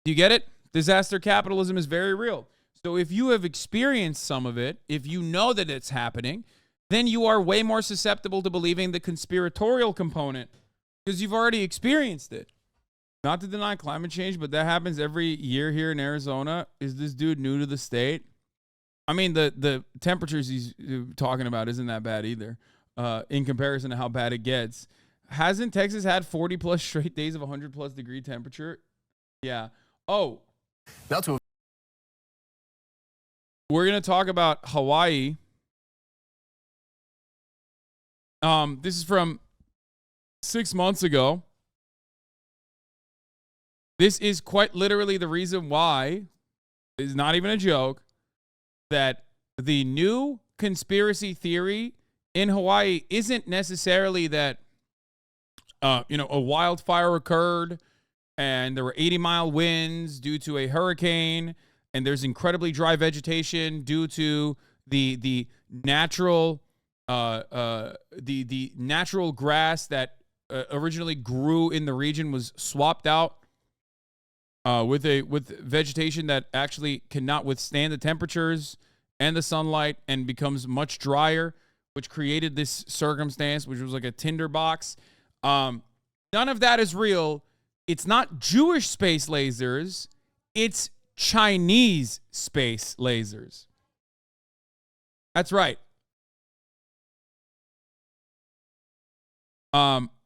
Do you get it? Disaster capitalism is very real. So if you have experienced some of it, if you know that it's happening, then you are way more susceptible to believing the conspiratorial component because you've already experienced it. Not to deny climate change, but that happens every year here in Arizona. Is this dude new to the state? I mean, the temperatures he's talking about isn't that bad either in comparison to how bad it gets. Hasn't Texas had 40 plus straight days of 100 plus degree temperature? Yeah. Oh. Now to We're going to talk about Hawaii. This is from 6 months ago. This is quite literally the reason why, it's not even a joke, that the new conspiracy theory in Hawaii isn't necessarily that, a wildfire occurred and there were 80-mile winds due to a hurricane and there's incredibly dry vegetation due to the natural the natural grass that originally grew in the region was swapped out with vegetation that actually cannot withstand the temperatures and the sunlight and becomes much drier, which created this circumstance, which was like a tinderbox. None of that is real. It's not Jewish space lasers. It's Chinese space lasers. That's right.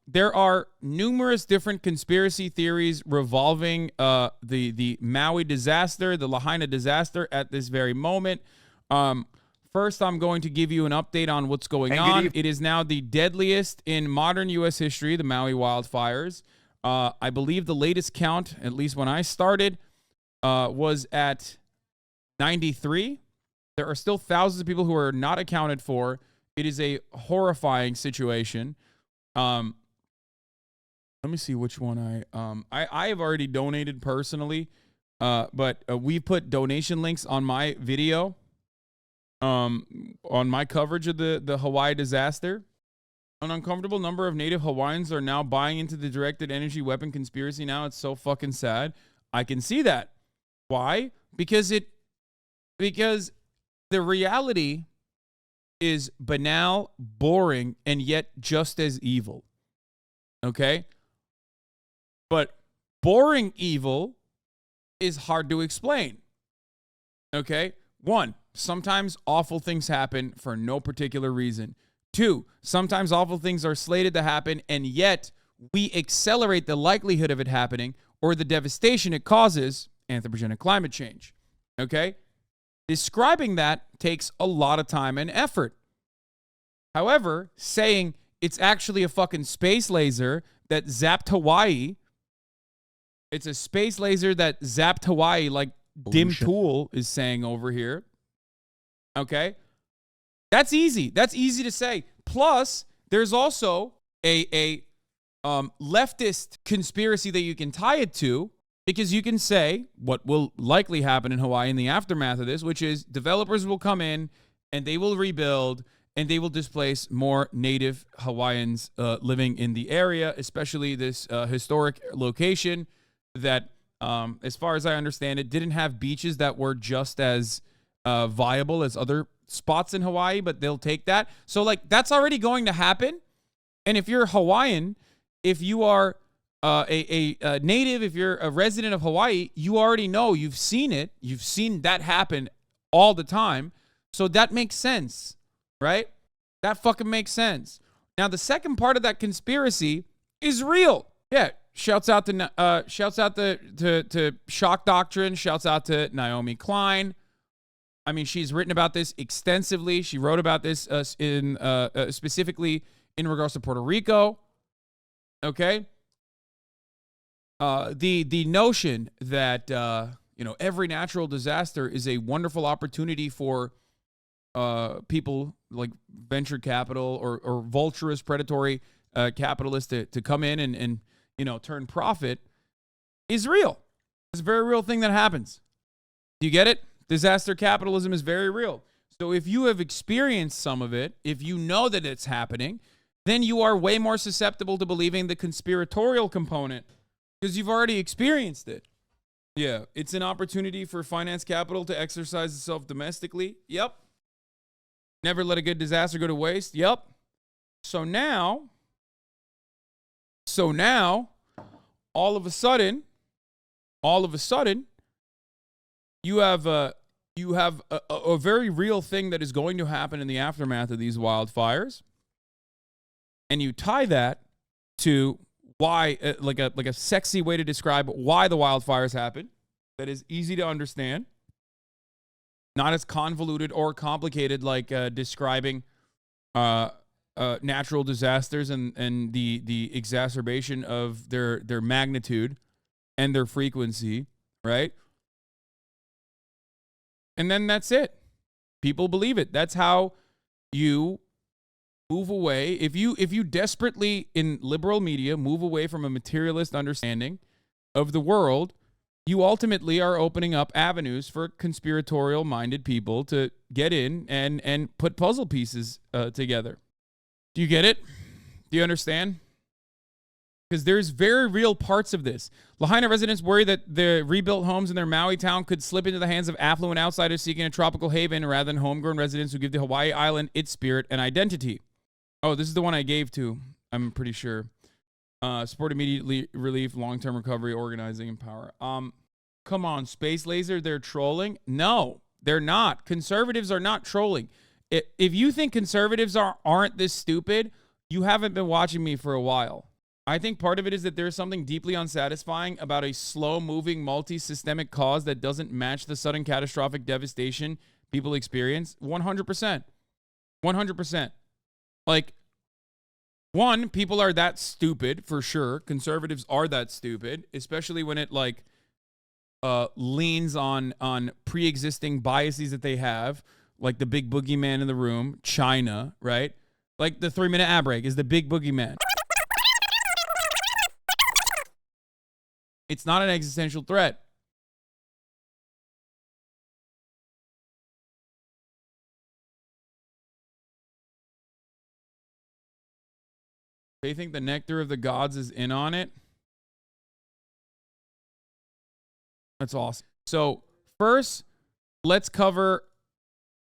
There are numerous different conspiracy theories revolving the Maui disaster, the Lahaina disaster at this very moment. First, I'm going to give you an update on what's going on. It is now the deadliest in modern U.S. history, the Maui wildfires. I believe the latest count, at least when I started, was at 93. There are still thousands of people who are not accounted for. It is a horrifying situation. Let me see which one I have already donated personally, but we put donation links on my video, on my coverage of the Hawaii disaster. An uncomfortable number of native Hawaiians are now buying into the directed energy weapon conspiracy now. It's so fucking sad. I can see that. Why? Because the reality is banal, boring, and yet just as evil. Okay? But boring evil is hard to explain. Okay? 1, sometimes awful things happen for no particular reason. 2, sometimes awful things are slated to happen, and yet we accelerate the likelihood of it happening or the devastation it causes, anthropogenic climate change. Okay? Describing that takes a lot of time and effort. However, saying it's actually a fucking space laser that zapped Hawaii, it's a space laser that zapped Hawaii like Dim Tool is saying over here. Okay? That's easy. That's easy to say. Plus, there's also a leftist conspiracy that you can tie it to, because you can say what will likely happen in Hawaii in the aftermath of this, which is developers will come in and they will rebuild and they will displace more native Hawaiians living in the area, especially this historic location that, as far as I understand it, didn't have beaches that were just as viable as other spots in Hawaii, but they'll take that. So, like, that's already going to happen. And if you're Hawaiian, if you are a native, if you're a resident of Hawaii, you already know, you've seen it. You've seen that happen all the time. So that makes sense, right? That fucking makes sense. Now, the second part of that conspiracy is real. Yeah. Shouts out to Shock Doctrine. Shouts out to Naomi Klein. I mean, she's written about this extensively. She wrote about this specifically in regards to Puerto Rico. Okay. The notion that every natural disaster is a wonderful opportunity for people like venture capital or vulturous predatory capitalists to come in and turn profit is real. It's a very real thing that happens. Do you get it? Disaster capitalism is very real. So if you have experienced some of it, if you know that it's happening, then you are way more susceptible to believing the conspiratorial component because you've already experienced it. Yeah, it's an opportunity for finance capital to exercise itself domestically. Yep. Never let a good disaster go to waste. Yep. So now, all of a sudden, you have a very real thing that is going to happen in the aftermath of these wildfires, and you tie that to why, like a sexy way to describe why the wildfires happen that is easy to understand, not as convoluted or complicated like describing natural disasters and the exacerbation of their magnitude and their frequency, right? And then that's it. People believe it. That's how you move away. If you desperately, in liberal media, move away from a materialist understanding of the world, you ultimately are opening up avenues for conspiratorial-minded people to get in and put puzzle pieces together. Do you get it? Do you understand? Because there's very real parts of this. Lahaina residents worry that the rebuilt homes in their Maui town could slip into the hands of affluent outsiders seeking a tropical haven rather than homegrown residents who give the Hawaii island its spirit and identity. Oh, this is the one I gave to, I'm pretty sure. Support immediate relief, long-term recovery, organizing, and power. Come on, Space Laser, they're trolling? No, they're not. Conservatives are not trolling. If you think conservatives aren't this stupid, you haven't been watching me for a while. I think part of it is that there's something deeply unsatisfying about a slow-moving, multi-systemic cause that doesn't match the sudden catastrophic devastation people experience. 100%. 100%. Like, one, people are that stupid, for sure. Conservatives are that stupid, especially when it, like, leans on pre-existing biases that they have, like the big boogeyman in the room, China, right? Like, the 3-minute ad break is the big boogeyman. It's not an existential threat. They think the nectar of the gods is in on it. That's awesome. So first, let's cover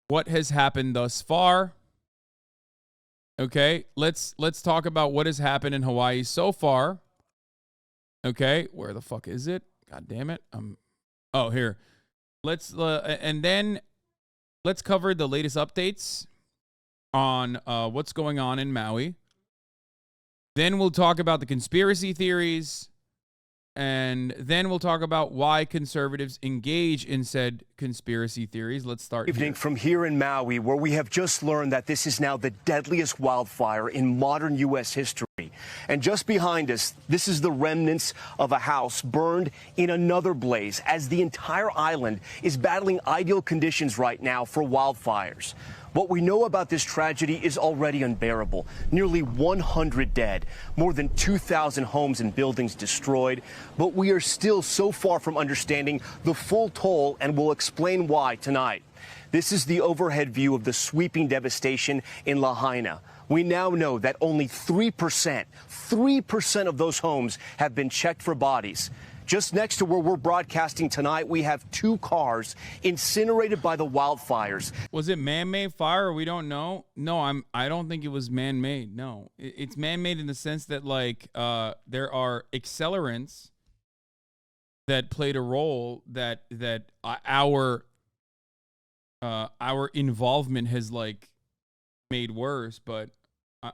what has happened thus far. Okay, let's talk about what has happened in Hawaii so far. Okay, where the fuck is it? God damn it. Oh, here. And then let's cover the latest updates on what's going on in Maui. Then we'll talk about the conspiracy theories. And then we'll talk about why conservatives engage in said conspiracy theories. Let's start Evening from here in Maui, where we have just learned that this is now the deadliest wildfire in modern U.S. history. And just behind us, this is the remnants of a house burned in another blaze, as the entire island is battling ideal conditions right now for wildfires. What we know about this tragedy is already unbearable. Nearly 100 dead, more than 2,000 homes and buildings destroyed. But we are still so far from understanding the full toll, and we'll explain why tonight. This is the overhead view of the sweeping devastation in Lahaina. We now know that only 3% of those homes have been checked for bodies. Just next to where we're broadcasting tonight, we have 2 cars incinerated by the wildfires. Was it man-made fire? We don't know. No, I don't think it was man-made. No, it's man-made in the sense that, like, there are accelerants that played a role that our involvement has, like, made worse. But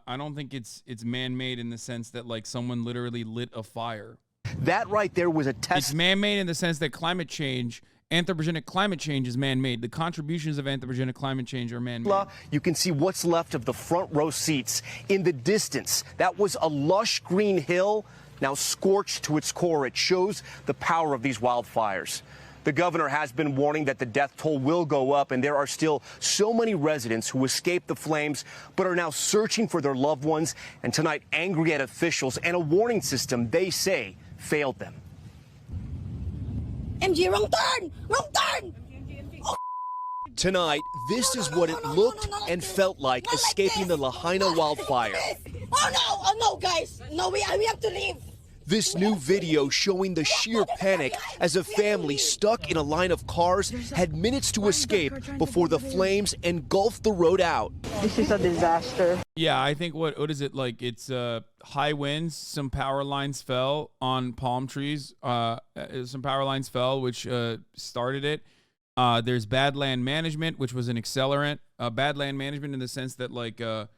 I don't think it's man-made in the sense that, like, someone literally lit a fire. That right there was a test. It's man-made in the sense that climate change, anthropogenic climate change, is man-made. The contributions of anthropogenic climate change are man-made. You can see what's left of the front row seats in the distance. That was a lush green hill, now scorched to its core. It shows the power of these wildfires. The governor has been warning that the death toll will go up, and there are still so many residents who escaped the flames but are now searching for their loved ones, and tonight angry at officials and a warning system they say failed them. MG, wrong turn! Wrong turn! Oh. Tonight, this is what it looked and felt like escaping the Lahaina wildfire. Oh no, guys! No, we have to leave. This new video showing the sheer panic as a family stuck in a line of cars had minutes to escape before the flames engulfed the road out. This is a disaster. Yeah, I think what is it like? It's high winds. Some power lines fell on palm trees. Some power lines fell, which started it. There's bad land management, which was an accelerant. Bad land management in the sense that like the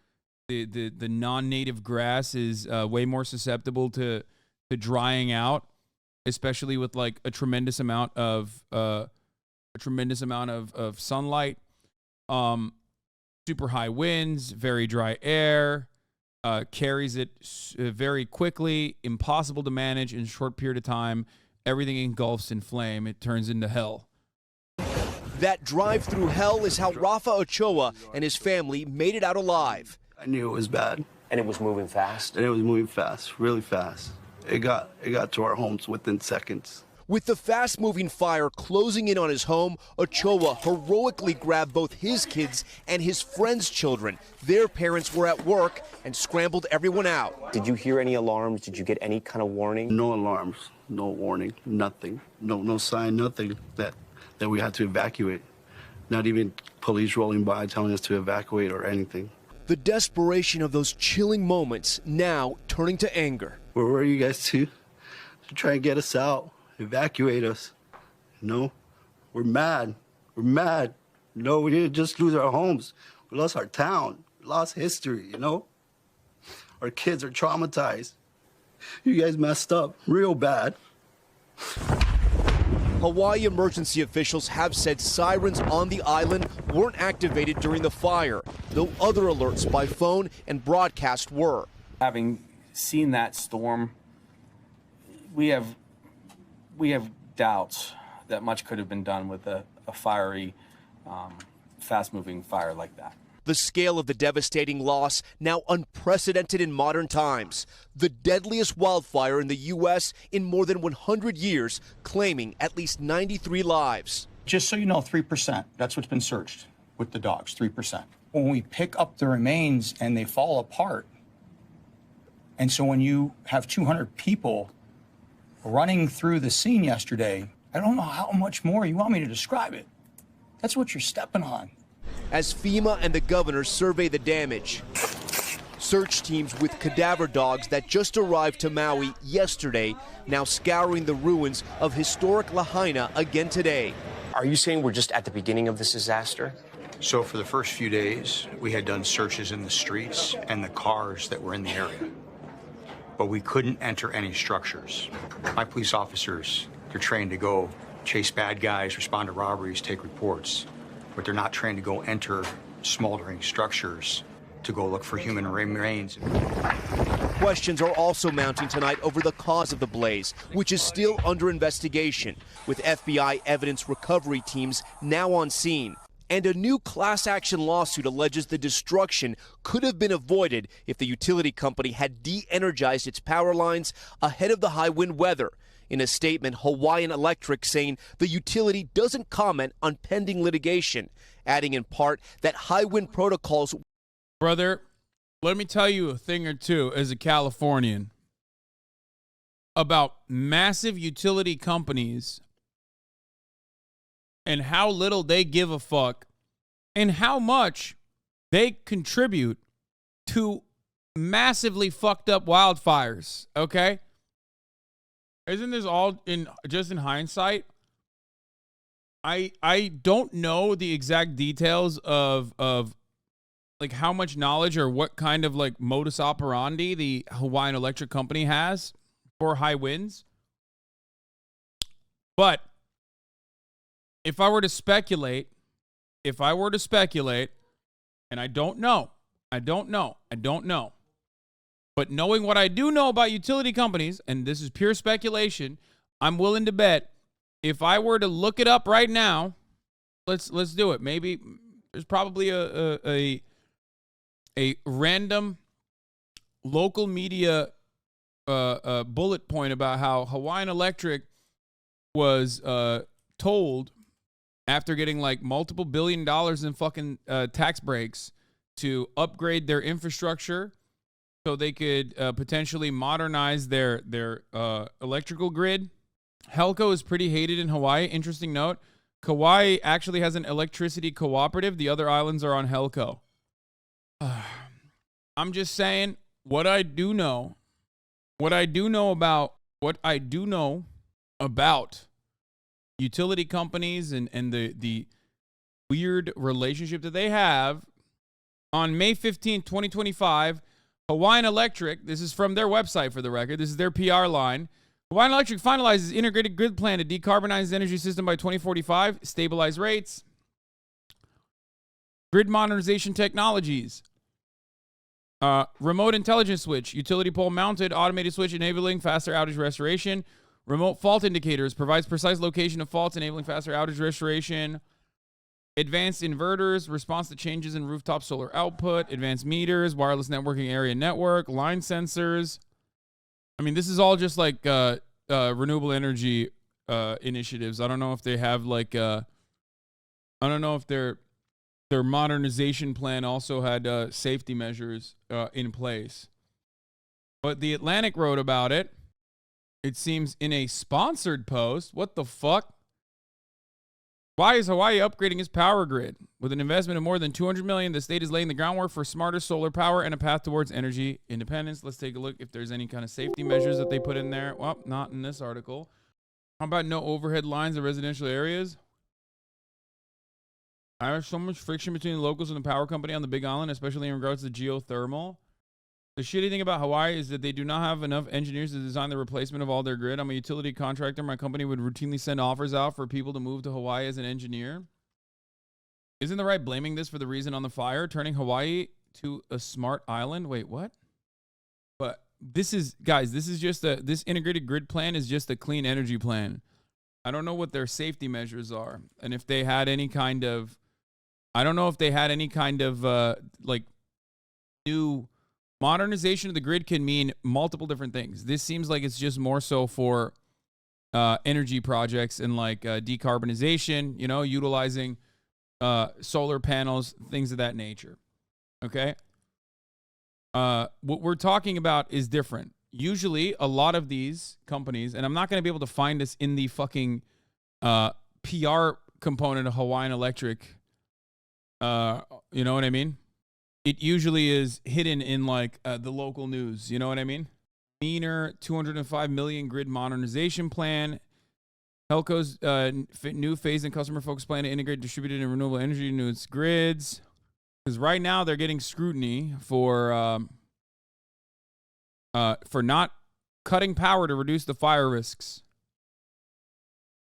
non-native grass is way more susceptible to drying out, especially with like a tremendous amount of sunlight. Super high winds, very dry air, carries it very quickly, impossible to manage in a short period of time. Everything engulfs in flame. It turns into hell. That drive through hell is how Rafa Ochoa and his family made it out alive. I knew it was bad. And it was moving fast? And it was moving fast, really fast. It got to our homes within seconds. With the fast-moving fire closing in on his home, Ochoa heroically grabbed both his kids and his friends' children. Their parents were at work and scrambled everyone out. Did you hear any alarms? Did you get any kind of warning? No alarms, no warning, nothing. No sign, nothing that we had to evacuate. Not even police rolling by telling us to evacuate or anything. The desperation of those chilling moments now turning to anger. Where were you guys to try and get us out, evacuate us? No, we're mad. We're mad. No, we didn't just lose our homes. We lost our town, we lost history, you know? Our kids are traumatized. You guys messed up real bad. Hawaii emergency officials have said sirens on the island weren't activated during the fire, though other alerts by phone and broadcast were. Having seen that storm, we have doubts that much could have been done with a fiery, fast-moving fire like that. The scale of the devastating loss now unprecedented in modern times. The deadliest wildfire in the U.S. in more than 100 years, claiming at least 93 lives. Just so you know, 3%, that's what's been searched with the dogs, 3%. When we pick up the remains and they fall apart, and so when you have 200 people running through the scene yesterday, I don't know how much more you want me to describe it. That's what you're stepping on. As FEMA and the governor survey the damage, search teams with cadaver dogs that just arrived to Maui yesterday now scouring the ruins of historic Lahaina again today. Are you saying we're just at the beginning of this disaster? So for the first few days, we had done searches in the streets and the cars that were in the area, but we couldn't enter any structures. My police officers, they're trained to go chase bad guys, respond to robberies, take reports, but they're not trained to go enter smoldering structures to go look for human remains. Questions are also mounting tonight over the cause of the blaze, which is still under investigation, with FBI evidence recovery teams now on scene. And a new class action lawsuit alleges the destruction could have been avoided if the utility company had de-energized its power lines ahead of the high wind weather. In a statement, Hawaiian Electric saying the utility doesn't comment on pending litigation, adding in part that high wind protocols. Brother, let me tell you a thing or two as a Californian about massive utility companies and how little they give a fuck and how much they contribute to massively fucked up wildfires, okay? Isn't this all just in hindsight? I don't know the exact details of like how much knowledge or what kind of like modus operandi the Hawaiian Electric Company has for high winds. But if I were to speculate, and I don't know. But knowing what I do know about utility companies, and this is pure speculation, I'm willing to bet if I were to look it up right now, let's do it. Maybe there's probably a random local media bullet point about how Hawaiian Electric was told after getting like multiple $1 billion in fucking tax breaks to upgrade their infrastructure so they could potentially modernize their electrical grid. Helco is pretty hated in Hawaii. Interesting note. Kauai actually has an electricity cooperative. The other islands are on Helco. I'm just saying what I do know about utility companies and the weird relationship that they have. On May 15, 2025, Hawaiian Electric, this is from their website for the record, this is their PR line. Hawaiian Electric finalizes integrated grid plan to decarbonize the energy system by 2045, stabilize rates, grid modernization technologies, remote intelligence switch, utility pole mounted automated switch enabling faster outage restoration, remote fault indicators, provides precise location of faults enabling faster outage restoration, advanced inverters, response to changes in rooftop solar output, advanced meters, wireless networking area network, line sensors. I mean, this is all just like renewable energy initiatives. I don't know if they have like I don't know if their modernization plan also had safety measures in place. But The Atlantic wrote about it. It seems in a sponsored post. What the fuck? Why is Hawaii upgrading its power grid? With an investment of more than $200 million, the state is laying the groundwork for smarter solar power and a path towards energy independence. Let's take a look if there's any kind of safety measures that they put in there. Well, not in this article. How about no overhead lines in residential areas? There's so much friction between the locals and the power company on the Big Island, especially in regards to geothermal. The shitty thing about Hawaii is that they do not have enough engineers to design the replacement of all their grid. I'm a utility contractor. My company would routinely send offers out for people to move to Hawaii as an engineer. Isn't the right blaming this for the reason on the fire, turning Hawaii to a smart island? Wait, what? But this is, guys, this is just this integrated grid plan is just a clean energy plan. I don't know what their safety measures are. And if they had any kind of, I don't know if they had any kind of like new modernization of the grid can mean multiple different things. This seems like it's just more so for energy projects and like decarbonization, you know, utilizing solar panels, things of that nature. Okay. What we're talking about is different. Usually a lot of these companies, and I'm not going to be able to find this in the fucking PR component of Hawaiian Electric. You know what I mean? It usually is hidden in like the local news. You know what I mean? Meaner $205 million grid modernization plan. Helco's new phase and customer focused plan to integrate distributed and renewable energy into its grids. Because right now they're getting scrutiny for not cutting power to reduce the fire risks.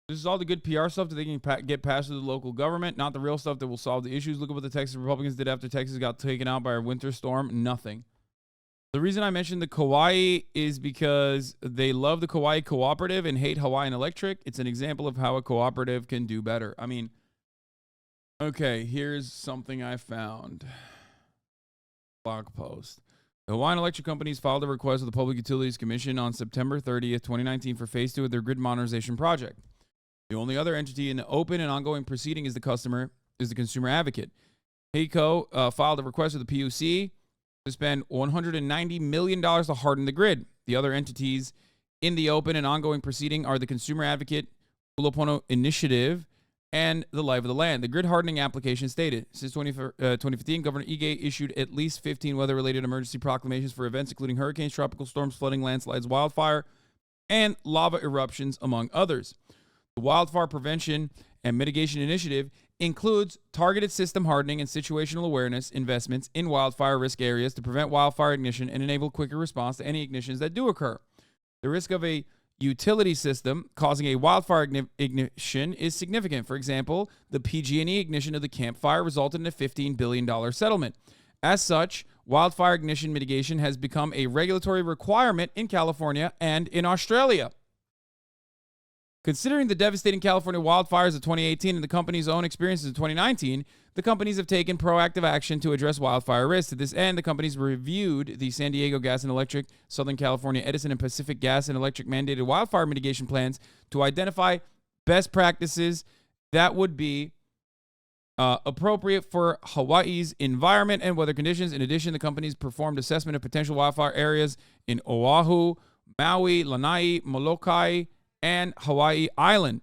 This is all the good PR stuff that they can get passed to the local government, not the real stuff that will solve the issues. Look at what the Texas Republicans did after Texas got taken out by a winter storm. Nothing. The reason I mentioned the Kauai is because they love the Kauai cooperative and hate Hawaiian Electric. It's an example of how a cooperative can do better. I mean, okay, here's something I found. Blog post. The Hawaiian Electric companies filed a request with the Public Utilities Commission on September 30th, 2019 for phase 2 of their grid modernization project. The only other entity in the open and ongoing proceeding is the consumer advocate. HACO filed a request with the PUC to spend $190 million to harden the grid. The other entities in the open and ongoing proceeding are the Consumer Advocate, Ulupono Initiative, and the Life of the Land. The grid hardening application stated, since 2015, Governor Ige issued at least 15 weather-related emergency proclamations for events including hurricanes, tropical storms, flooding, landslides, wildfire, and lava eruptions, among others. The Wildfire Prevention and Mitigation Initiative includes targeted system hardening and situational awareness investments in wildfire risk areas to prevent wildfire ignition and enable quicker response to any ignitions that do occur. The risk of a utility system causing a wildfire ignition is significant. For example, the PG&E ignition of the Camp Fire resulted in a $15 billion settlement. As such, wildfire ignition mitigation has become a regulatory requirement in California and in Australia. Considering the devastating California wildfires of 2018 and the company's own experiences in 2019, the companies have taken proactive action to address wildfire risks. To this end, the companies reviewed the San Diego Gas and Electric, Southern California Edison, and Pacific Gas and Electric mandated wildfire mitigation plans to identify best practices that would be appropriate for Hawaii's environment and weather conditions. In addition, the companies performed assessment of potential wildfire areas in Oahu, Maui, Lanai, Molokai, and Hawaii Island.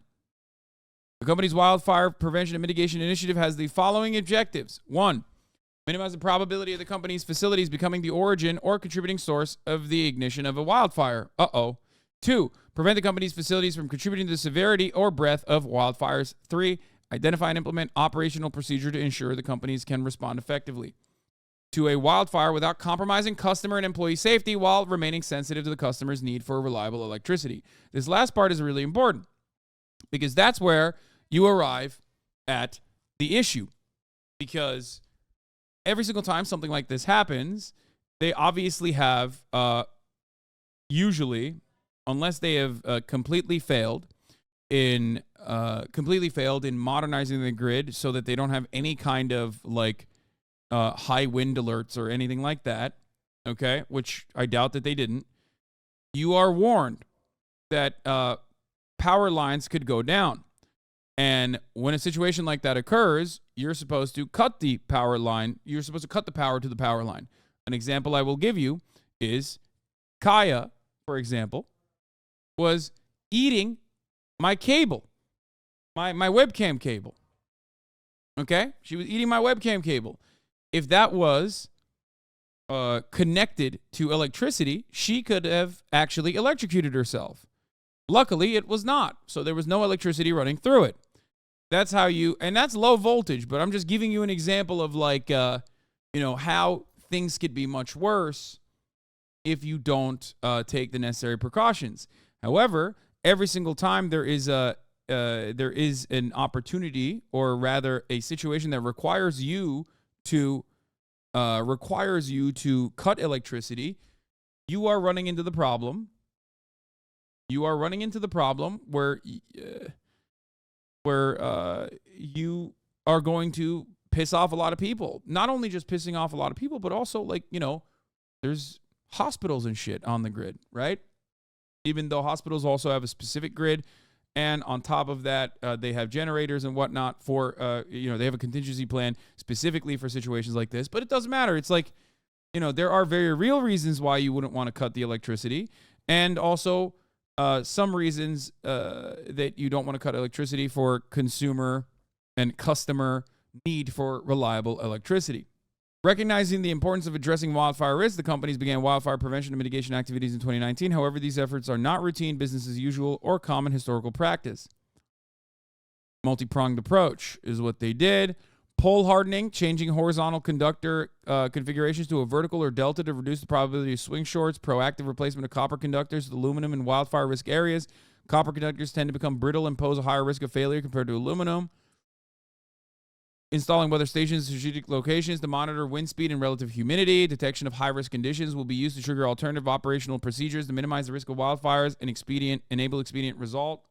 The company's wildfire prevention and mitigation initiative has the following objectives. 1, minimize the probability of the company's facilities becoming the origin or contributing source of the ignition of a wildfire. 2, prevent the company's facilities from contributing to the severity or breadth of wildfires. 3, identify and implement operational procedure to ensure the companies can respond effectively to a wildfire without compromising customer and employee safety while remaining sensitive to the customer's need for reliable electricity. This last part is really important because that's where you arrive at the issue. Because every single time something like this happens, they obviously have, usually, unless they have completely failed in modernizing the grid so that they don't have any kind of like high wind alerts or anything like that, okay, which I doubt that they didn't, you are warned that power lines could go down. And when a situation like that occurs, you're supposed to cut the power line. You're supposed to cut the power to the power line. An example I will give you is Kaya, for example, was eating my cable, my webcam cable. Okay? She was eating my webcam cable. If that was connected to electricity, she could have actually electrocuted herself. Luckily, it was not. So there was no electricity running through it. That's how and that's low voltage, but I'm just giving you an example of like, how things could be much worse if you don't take the necessary precautions. However, every single time there is an opportunity, or rather a situation that requires you to cut electricity, you are running into the problem. You are running into the problem where you are going to piss off a lot of people. Not only just pissing off a lot of people, but also there's hospitals and shit on the grid, right? Even though hospitals also have a specific grid, and on top of that, they have generators and whatnot for, they have a contingency plan specifically for situations like this. But it doesn't matter. It's like, there are very real reasons why you wouldn't want to cut the electricity, and also some reasons that you don't want to cut electricity for consumer and customer need for reliable electricity. Recognizing the importance of addressing wildfire risks, the companies began wildfire prevention and mitigation activities in 2019. However, these efforts are not routine business as usual or common historical practice. Multi-pronged approach is what they did. Pole hardening, changing horizontal conductor configurations to a vertical or delta to reduce the probability of swing shorts. Proactive replacement of copper conductors with aluminum in wildfire risk areas. Copper conductors tend to become brittle and pose a higher risk of failure compared to aluminum. Installing weather stations in strategic locations to monitor wind speed and relative humidity. Detection of high-risk conditions will be used to trigger alternative operational procedures to minimize the risk of wildfires and enable expedient result.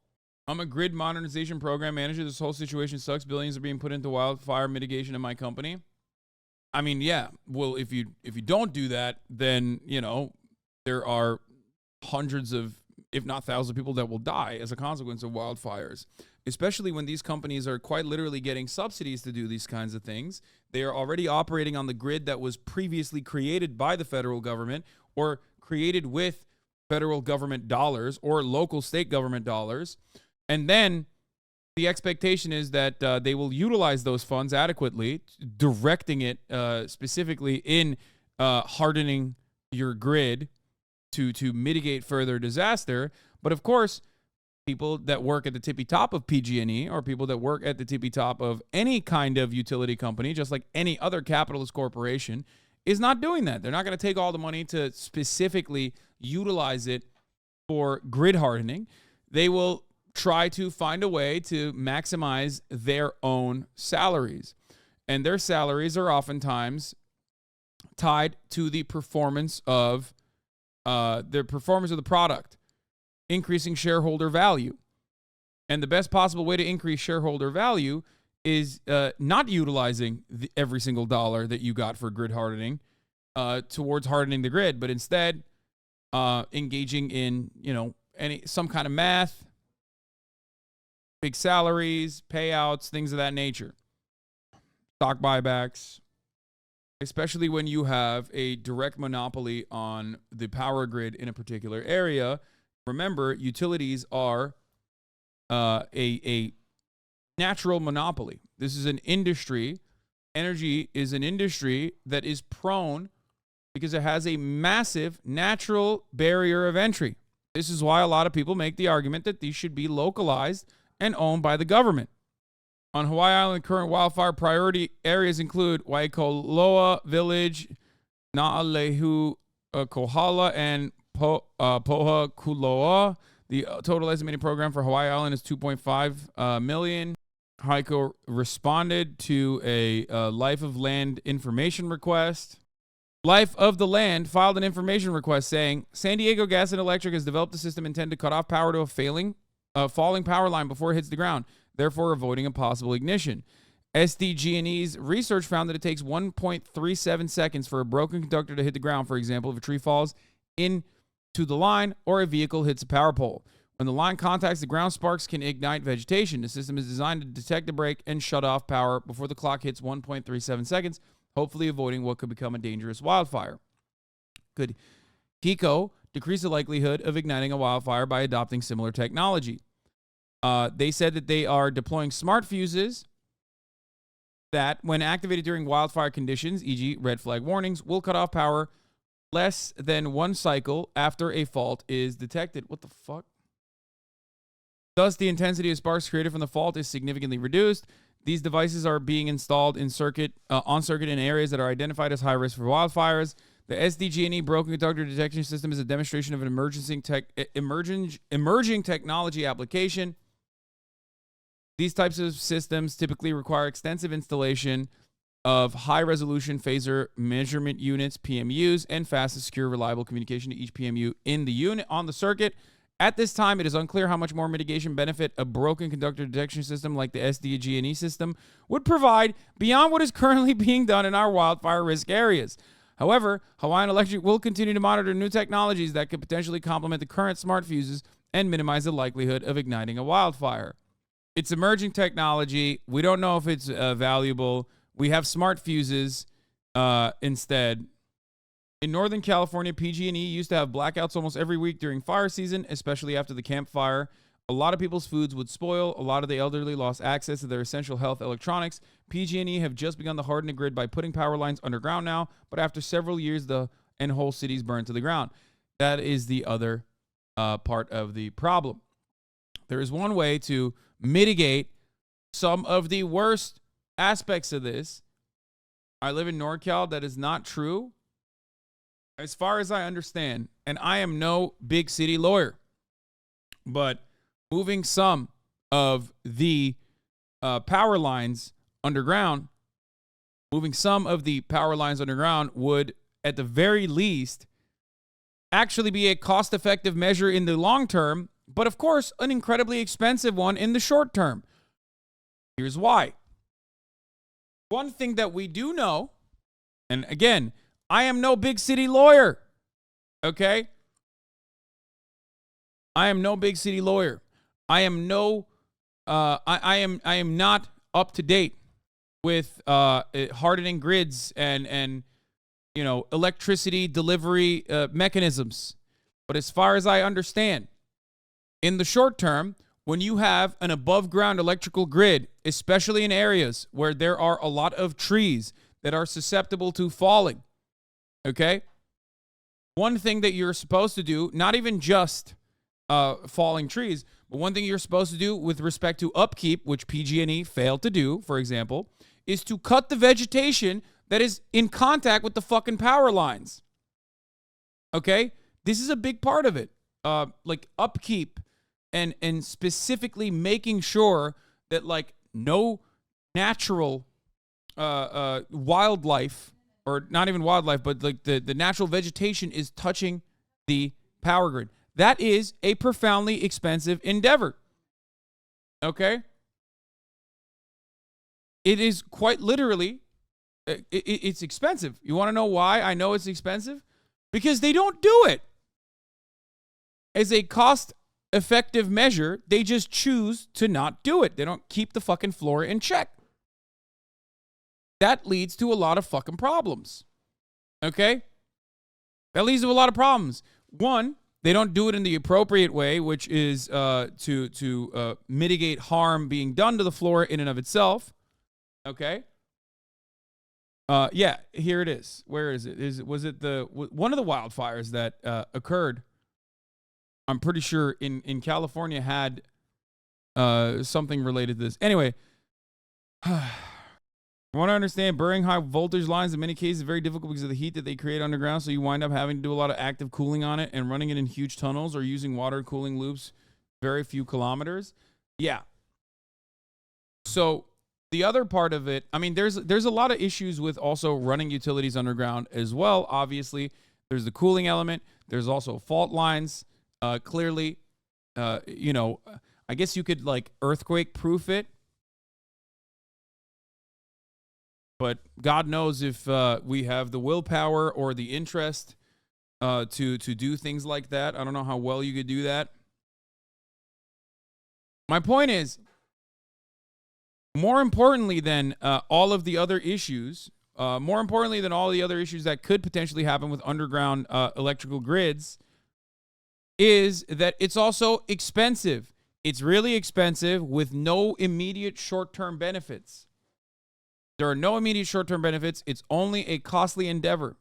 I'm a grid modernization program manager. This whole situation sucks. Billions are being put into wildfire mitigation in my company. I mean, yeah. Well, if you don't do that, then, there are hundreds of, if not thousands of people that will die as a consequence of wildfires, especially when these companies are quite literally getting subsidies to do these kinds of things. They are already operating on the grid that was previously created by the federal government or created with federal government dollars or local state government dollars. And then the expectation is that they will utilize those funds adequately, directing it specifically in hardening your grid to mitigate further disaster. But of course, people that work at the tippy top of PG&E or people that work at the tippy top of any kind of utility company, just like any other capitalist corporation, is not doing that. They're not going to take all the money to specifically utilize it for grid hardening. They will try to find a way to maximize their own salaries. And their salaries are oftentimes tied to the performance of the product, increasing shareholder value. And the best possible way to increase shareholder value is not utilizing every single dollar that you got for grid hardening towards hardening the grid, but instead engaging in, some kind of math, big salaries, payouts, things of that nature. stock buybacks, especially when you have a direct monopoly on the power grid in a particular area. Remember, utilities are a natural monopoly. This is an industry. Energy is an industry that is prone because it has a massive natural barrier of entry. This is why a lot of people make the argument that these should be localized and owned by the government. On Hawaii Island, current wildfire priority areas include Waikoloa Village, Naalehu, Kohala, and Poha Kuloa. The total estimated program for Hawaii Island is $2.5 million. HICO responded to a Life of Land information request. Life of the Land filed an information request saying, San Diego Gas and Electric has developed a system intended to cut off power to a falling power line before it hits the ground, therefore avoiding a possible ignition. SDG&E's research found that it takes 1.37 seconds for a broken conductor to hit the ground, for example, if a tree falls into the line or a vehicle hits a power pole. When the line contacts the ground, sparks can ignite vegetation. The system is designed to detect a break and shut off power before the clock hits 1.37 seconds, hopefully avoiding what could become a dangerous wildfire. Could HICO decrease the likelihood of igniting a wildfire by adopting similar technology? They said that they are deploying smart fuses that, when activated during wildfire conditions, e.g. red flag warnings, will cut off power less than one cycle after a fault is detected. What the fuck? Thus, the intensity of sparks created from the fault is significantly reduced. These devices are being installed on circuit in areas that are identified as high risk for wildfires. The SDG&E broken conductor detection system is a demonstration of an emerging technology application. These types of systems typically require extensive installation of high-resolution phaser measurement units, PMUs, and fast and secure, reliable communication to each PMU in the unit on the circuit. At this time, it is unclear how much more mitigation benefit a broken conductor detection system like the SDG&E system would provide beyond what is currently being done in our wildfire risk areas. However, Hawaiian Electric will continue to monitor new technologies that could potentially complement the current smart fuses and minimize the likelihood of igniting a wildfire. It's emerging technology. We don't know if it's valuable. We have smart fuses instead. In Northern California, PG&E used to have blackouts almost every week during fire season, especially after the campfire. A lot of people's foods would spoil. A lot of the elderly lost access to their essential health electronics. PG&E have just begun to harden the grid by putting power lines underground now, but after several years, the whole cities burned to the ground. That is the other part of the problem. There is one way to mitigate some of the worst aspects of this. I live in NorCal. That is not true. As far as I understand, and I am no big city lawyer, but moving some of the power lines underground would, at the very least, actually be a cost-effective measure in the long term, but of course, an incredibly expensive one in the short term. Here's why. One thing that we do know, and again, I am no big city lawyer, okay? I am no big city lawyer. I am not up to date with hardening grids and electricity delivery mechanisms. But as far as I understand, in the short term, when you have an above ground electrical grid, especially in areas where there are a lot of trees that are susceptible to falling, okay? One thing that you're supposed to do, not even just falling trees, but one thing you're supposed to do with respect to upkeep, which PG&E failed to do, for example, is to cut the vegetation that is in contact with the fucking power lines. Okay? This is a big part of it. Like upkeep and specifically making sure that like no natural wildlife, or not even wildlife, but like the natural vegetation is touching the power grid. That is a profoundly expensive endeavor. Okay? It is quite literally, it's expensive. You want to know why I know it's expensive? Because they don't do it. As a cost-effective measure, they just choose to not do it. They don't keep the fucking floor in check. that leads to a lot of fucking problems. Okay? That leads to a lot of problems. One, they don't do it in the appropriate way, which is to mitigate harm being done to the flora in and of itself. Okay? Yeah, here it is. Where is it? Was it one of the wildfires that occurred? I'm pretty sure in California had something related to this. Anyway, I want to understand burying high voltage lines in many cases is very difficult because of the heat that they create underground. So you wind up having to do a lot of active cooling on it and running it in huge tunnels or using water cooling loops very few kilometers. Yeah. So the other part of it, I mean, there's a lot of issues with also running utilities underground as well. Obviously, there's the cooling element. There's also fault lines. Clearly, you know, I guess you could like earthquake proof it. But God knows if we have the willpower or the interest to do things like that. I don't know how well you could do that. My point is, more importantly than all of the other issues, more importantly than all the other issues that could potentially happen with underground electrical grids, is that it's also expensive. It's really expensive with no immediate short-term benefits. There are no immediate short-term benefits. It's only a costly endeavor.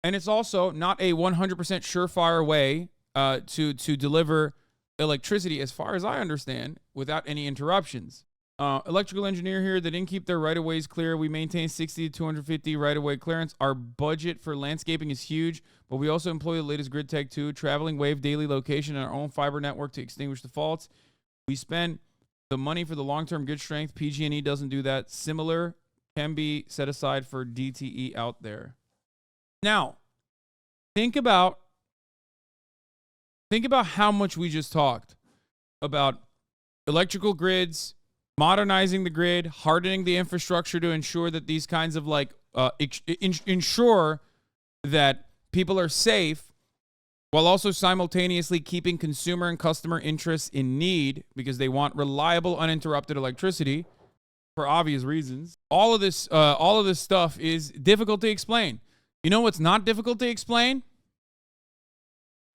And it's also not a 100% surefire way to deliver electricity, as far as I understand, without any interruptions. Electrical engineer here, they didn't keep their right-of-ways clear. We maintain 60 to 250 right-of-way clearance. Our budget for landscaping is huge, but we also employ the latest grid tech too. Traveling wave daily location and our own fiber network to extinguish the faults. We spend the money for the long-term good strength. PG&E doesn't do that. Similar can be set aside for DTE out there. Now, think about how much we just talked about electrical grids, modernizing the grid, hardening the infrastructure to ensure that these kinds of ensure that people are safe, while also simultaneously keeping consumer and customer interests in need because they want reliable, uninterrupted electricity for obvious reasons. All of this stuff is difficult to explain. You know what's not difficult to explain?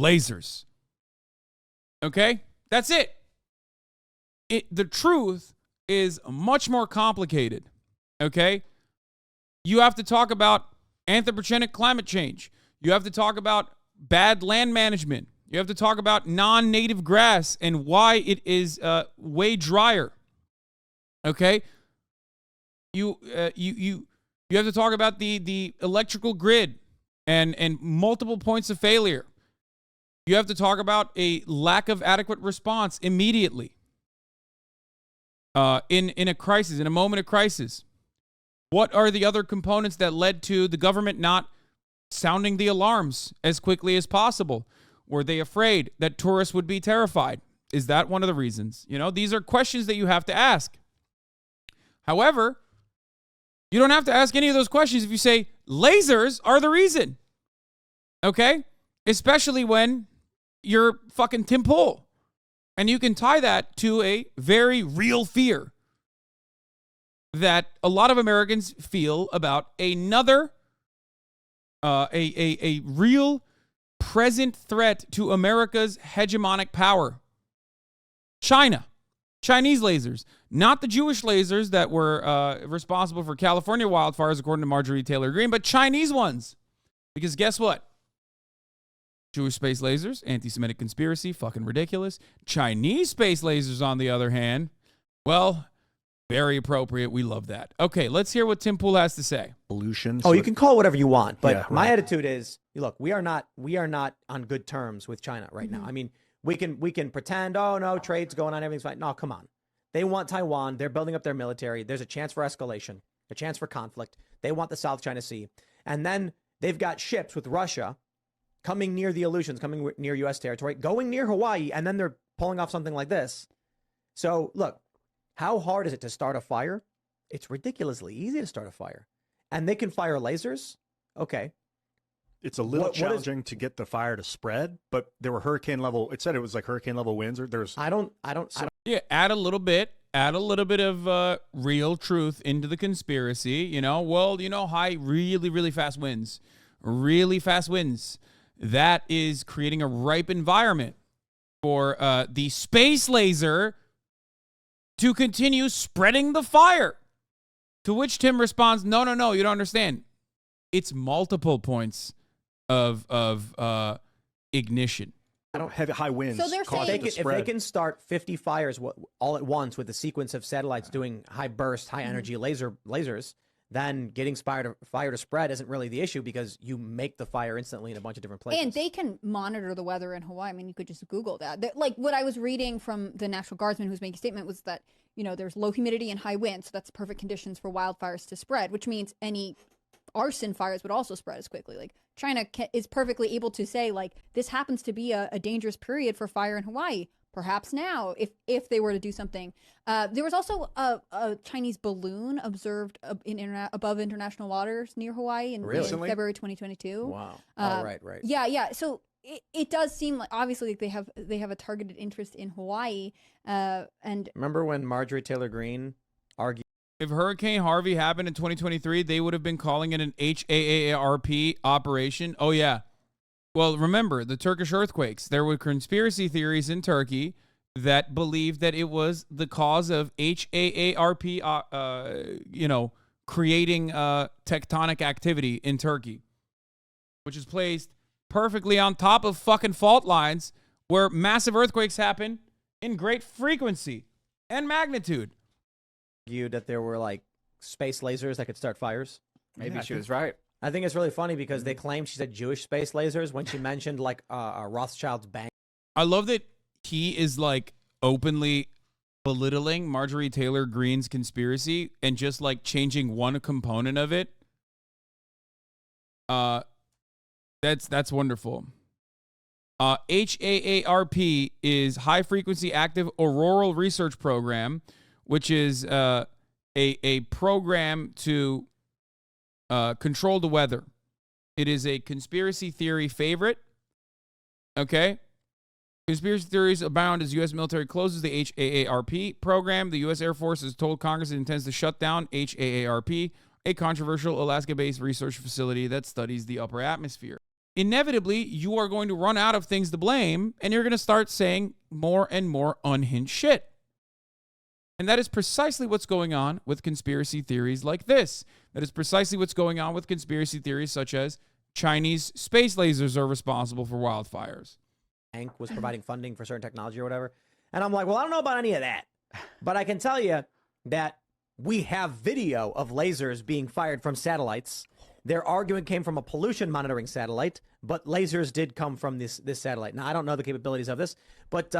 Lasers. Okay? That's it. The truth is much more complicated. Okay? You have to talk about anthropogenic climate change. You have to talk about bad land management. You have to talk about non-native grass and why it is way drier. Okay? You have to talk about the electrical grid and multiple points of failure. You have to talk about a lack of adequate response immediately in a crisis, in a moment of crisis. What are the other components that led to the government not sounding the alarms as quickly as possible? Were they afraid that tourists would be terrified? Is that one of the reasons? You know, these are questions that you have to ask. However, you don't have to ask any of those questions if you say lasers are the reason. Okay? Especially when you're fucking Tim Pool. And you can tie that to a very real fear that a lot of Americans feel about another a real present threat to America's hegemonic power. China. Chinese lasers. Not the Jewish lasers that were responsible for California wildfires, according to Marjorie Taylor Greene, but Chinese ones. Because guess what? Jewish space lasers, anti-Semitic conspiracy, fucking ridiculous. Chinese space lasers, on the other hand, well, very appropriate. We love that. Okay, let's hear what Tim Pool has to say. Pollution. Oh, you can call it whatever you want, but Yeah, right. my attitude is, look, we are not on good terms with China right now. I mean, we can pretend, oh no, trade's going on, everything's fine. No, come on. They want Taiwan. They're building up their military. There's a chance for escalation, a chance for conflict. They want the South China Sea. And then they've got ships with Russia coming near the Aleutians, coming near U.S. territory, going near Hawaii, and then they're pulling off something like this. So, look, how hard is it to start a fire? It's ridiculously easy to start a fire. And they can fire lasers? Okay. It's a little challenging to get the fire to spread, but there were hurricane level. It said it was like hurricane level winds. Or there's I don't. Yeah, add a little bit add a little bit of real truth into the conspiracy. High, really, really fast winds. Really fast winds. That is creating a ripe environment for the space laser to continue spreading the fire. To which Tim responds, no, you don't understand. It's multiple points of ignition. I don't have high winds. So they're saying If they can start 50 fires all at once with a sequence of satellites doing high burst, high energy lasers, then getting fire to spread isn't really the issue because you make the fire instantly in a bunch of different places. And they can monitor the weather in Hawaii. I mean, you could just Google that. Like what I was reading from the National Guardsman who's making a statement was that, there's low humidity and high wind. So that's perfect conditions for wildfires to spread, which means any arson fires would also spread as quickly. Like China is perfectly able to say, like, this happens to be a dangerous period for fire in Hawaii. Perhaps now, if they were to do something. There was also a Chinese balloon observed above international waters near Hawaii in February 2022. Wow. Right. Yeah. So it does seem like obviously like they have a targeted interest in Hawaii. And remember when Marjorie Taylor Greene argued? If Hurricane Harvey happened in 2023, they would have been calling it an HAARP operation. Oh, yeah. Well, remember, the Turkish earthquakes. There were conspiracy theories in Turkey that believed that it was the cause of HAARP, creating tectonic activity in Turkey, which is placed perfectly on top of fucking fault lines where massive earthquakes happen in great frequency and magnitude. That there were like space lasers that could start fires. Maybe she was right. I think it's really funny because they claimed she said Jewish space lasers when she mentioned like a Rothschild's bank. I love that he is like openly belittling Marjorie Taylor Greene's conspiracy and just like changing one component of it. That's wonderful. HAARP is High Frequency Active Auroral Research Program, which is a program to control the weather. It is a conspiracy theory favorite. Okay? Conspiracy theories abound as U.S. military closes the HAARP program. The U.S. Air Force has told Congress it intends to shut down HAARP, a controversial Alaska-based research facility that studies the upper atmosphere. Inevitably, you are going to run out of things to blame, and you're going to start saying more and more unhinged shit. And that is precisely what's going on with conspiracy theories like this. That is precisely what's going on with conspiracy theories such as Chinese space lasers are responsible for wildfires. Bank was providing funding for certain technology or whatever. And I'm like, well, I don't know about any of that. But I can tell you that we have video of lasers being fired from satellites. Their argument came from a pollution monitoring satellite, but lasers did come from this satellite. Now, I don't know the capabilities of this, but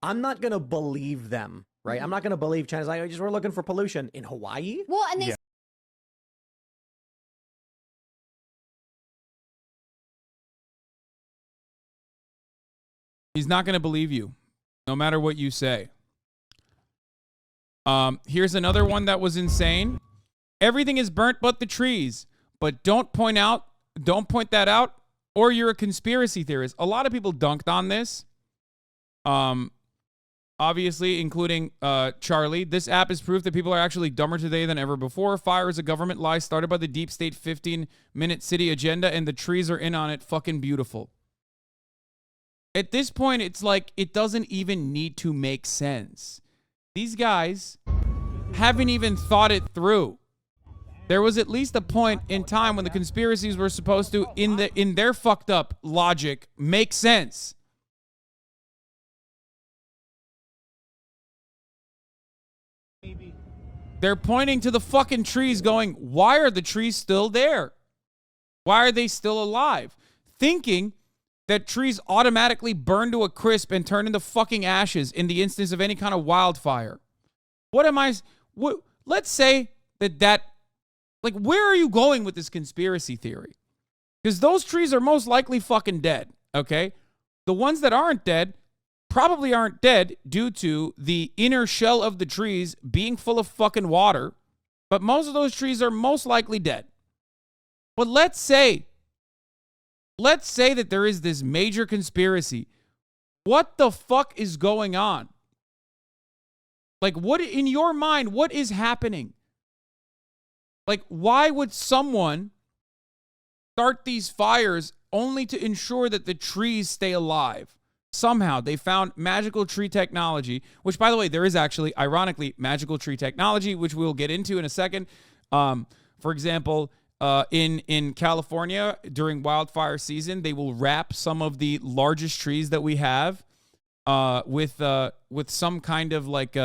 I'm not going to believe them, right? I'm not going to believe China's like, we're looking for pollution in Hawaii. Well, and they He's not going to believe you, no matter what you say. Here's another one that was insane. Everything is burnt but the trees. But don't point that out, or you're a conspiracy theorist. A lot of people dunked on this. Obviously, including Charlie. This app is proof that people are actually dumber today than ever before. Fire is a government lie started by the deep state 15-minute city agenda, and the trees are in on it. Fucking beautiful. At this point, it's like it doesn't even need to make sense. These guys haven't even thought it through. There was at least a point in time when the conspiracies were supposed to, in their fucked up logic, make sense. They're pointing to the fucking trees going, why are the trees still there? Why are they still alive? Thinking that trees automatically burn to a crisp and turn into fucking ashes in the instance of any kind of wildfire. Let's say that like, where are you going with this conspiracy theory? Because those trees are most likely fucking dead, okay? The ones that aren't dead probably aren't dead due to the inner shell of the trees being full of fucking water, but most of those trees are most likely dead. But let's say that there is this major conspiracy. What the fuck is going on? Like, what in your mind, what is happening? Like, why would someone start these fires only to ensure that the trees stay alive? Somehow they found magical tree technology, which, by the way, there is actually, ironically, magical tree technology, which we'll get into in a second. For example, in California during wildfire season, they will wrap some of the largest trees that we have with some kind of like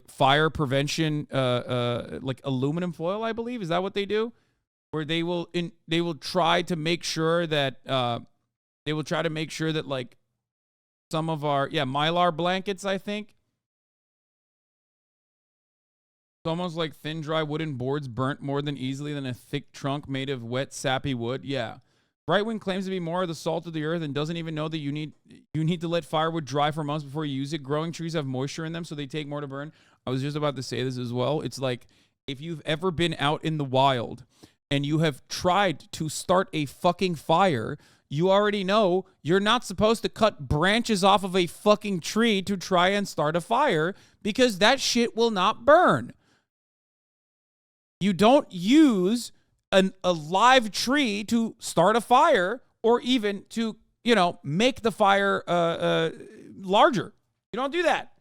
fire prevention, like aluminum foil, I believe. Is that what they do? Where they will try to make sure that like some of our Mylar blankets, I think. It's almost like thin, dry wooden boards burnt more than easily than a thick trunk made of wet, sappy wood. Yeah. Right Wing claims to be more of the salt of the earth and doesn't even know that you need to let firewood dry for months before you use it. Growing trees have moisture in them, so they take more to burn. I was just about to say this as well. It's like if you've ever been out in the wild and you have tried to start a fucking fire, you already know you're not supposed to cut branches off of a fucking tree to try and start a fire because that shit will not burn. You don't use a live tree to start a fire or even to, make the fire larger. You don't do that.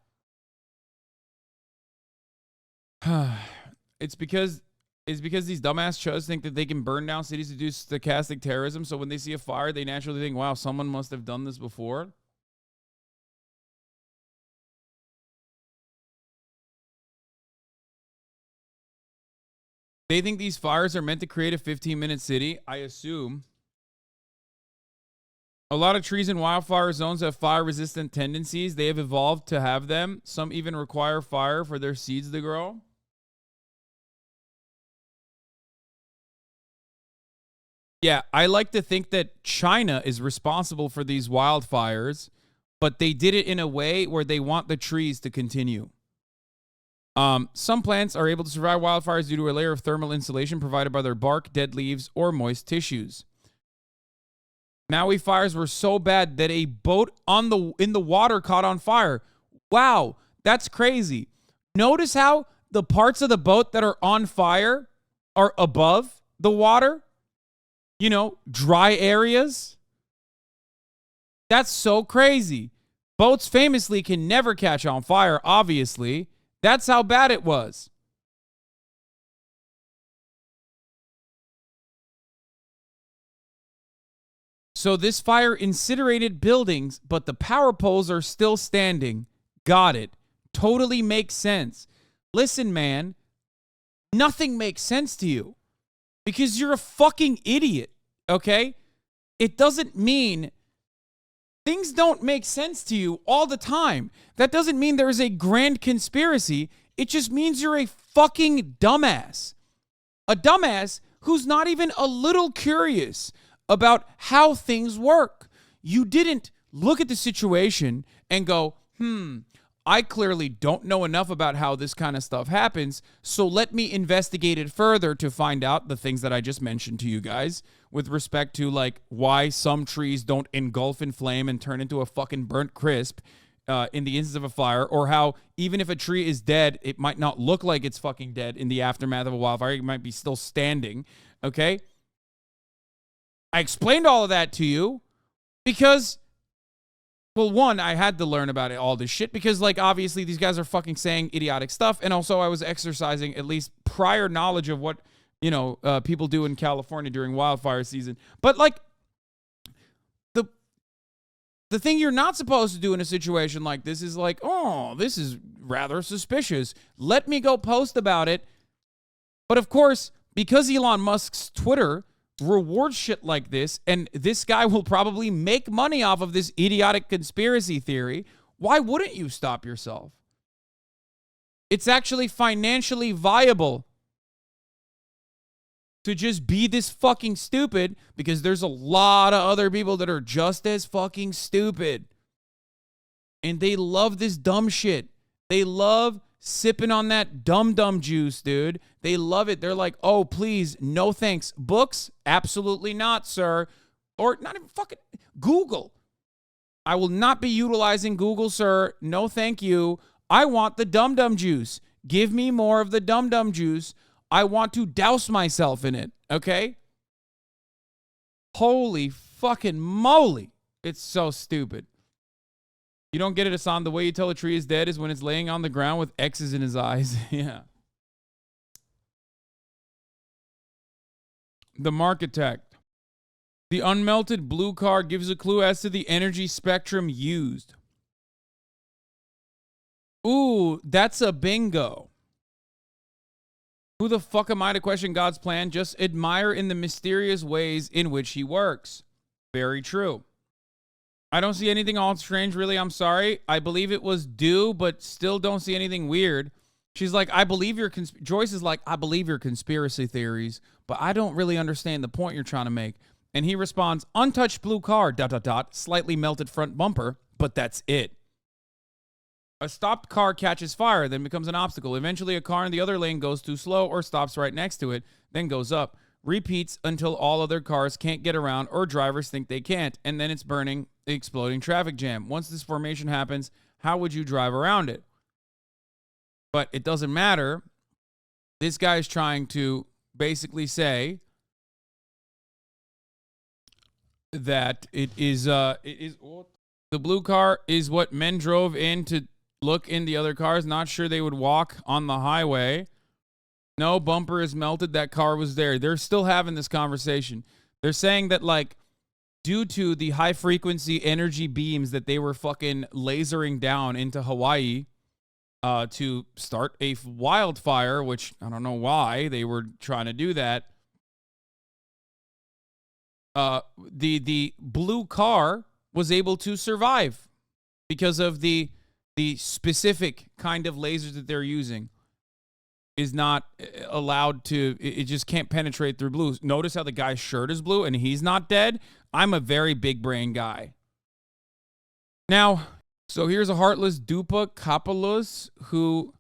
It's because these dumbass chus think that they can burn down cities to do stochastic terrorism. So when they see a fire, they naturally think, wow, someone must have done this before. They think these fires are meant to create a 15-minute city, I assume. A lot of trees in wildfire zones have fire-resistant tendencies. They have evolved to have them. Some even require fire for their seeds to grow. Yeah, I like to think that China is responsible for these wildfires, but they did it in a way where they want the trees to continue. Some plants are able to survive wildfires due to a layer of thermal insulation provided by their bark, dead leaves, or moist tissues. Maui fires were so bad that a boat in the water caught on fire. Wow, that's crazy. Notice how the parts of the boat that are on fire are above the water? Dry areas. That's so crazy. Boats famously can never catch on fire, obviously. That's how bad it was. So this fire incinerated buildings, but the power poles are still standing. Got it. Totally makes sense. Listen, man, nothing makes sense to you because you're a fucking idiot, okay? It doesn't mean things don't make sense to you all the time. That doesn't mean there is a grand conspiracy. It just means you're a fucking dumbass. A dumbass who's not even a little curious about how things work. You didn't look at the situation and go, I clearly don't know enough about how this kind of stuff happens, so let me investigate it further to find out the things that I just mentioned to you guys with respect to, like, why some trees don't engulf in flame and turn into a fucking burnt crisp in the instance of a fire, or how even if a tree is dead, it might not look like it's fucking dead in the aftermath of a wildfire. It might be still standing, okay? I explained all of that to you because... Well, one, I had to learn about all this shit because, like, obviously these guys are fucking saying idiotic stuff. And also I was exercising at least prior knowledge of what, people do in California during wildfire season. But, like, the thing you're not supposed to do in a situation like this is like, oh, this is rather suspicious. Let me go post about it. But, of course, because Elon Musk's Twitter reward shit like this, and this guy will probably make money off of this idiotic conspiracy theory, why wouldn't you stop yourself? It's actually financially viable to just be this fucking stupid because there's a lot of other people that are just as fucking stupid. And they love this dumb shit. They love sipping on that dum-dum juice, dude. They love it. They're like, oh, please, no thanks. Books? Absolutely not, sir. Or not even fucking Google. I will not be utilizing Google, sir. No, thank you. I want the dum-dum juice. Give me more of the dum-dum juice. I want to douse myself in it, okay? Holy fucking moly. It's so stupid. You don't get it, Hasan. The way you tell a tree is dead is when it's laying on the ground with X's in his eyes. Yeah. The Marketect. The unmelted blue car gives a clue as to the energy spectrum used. Ooh, that's a bingo. Who the fuck am I to question God's plan? Just admire in the mysterious ways in which he works. Very true. I don't see anything all strange, really. I'm sorry. I believe it was due, but still don't see anything weird. She's like, I believe your Joyce is like, I believe your conspiracy theories, but I don't really understand the point you're trying to make. And he responds, untouched blue car, ... slightly melted front bumper, but that's it. A stopped car catches fire, then becomes an obstacle. Eventually, a car in the other lane goes too slow or stops right next to it, then goes up. Repeats until all other cars can't get around or drivers think they can't, and then it's burning, exploding traffic jam. Once this formation happens, how would you drive around it? But it doesn't matter. This guy is trying to basically say that it is the blue car is what men drove in to look in the other cars. Not sure they would walk on the highway. No, bumper is melted. That car was there. They're still having this conversation. They're saying that, like, due to the high frequency energy beams that they were fucking lasering down into Hawaii to start a wildfire, which I don't know why they were trying to do that. The blue car was able to survive because of the specific kind of lasers that they're using is not allowed to, it just can't penetrate through blue. Notice how the guy's shirt is blue and he's not dead. I'm a very big brain guy. Now, so here's a heartless dupa Kapalus who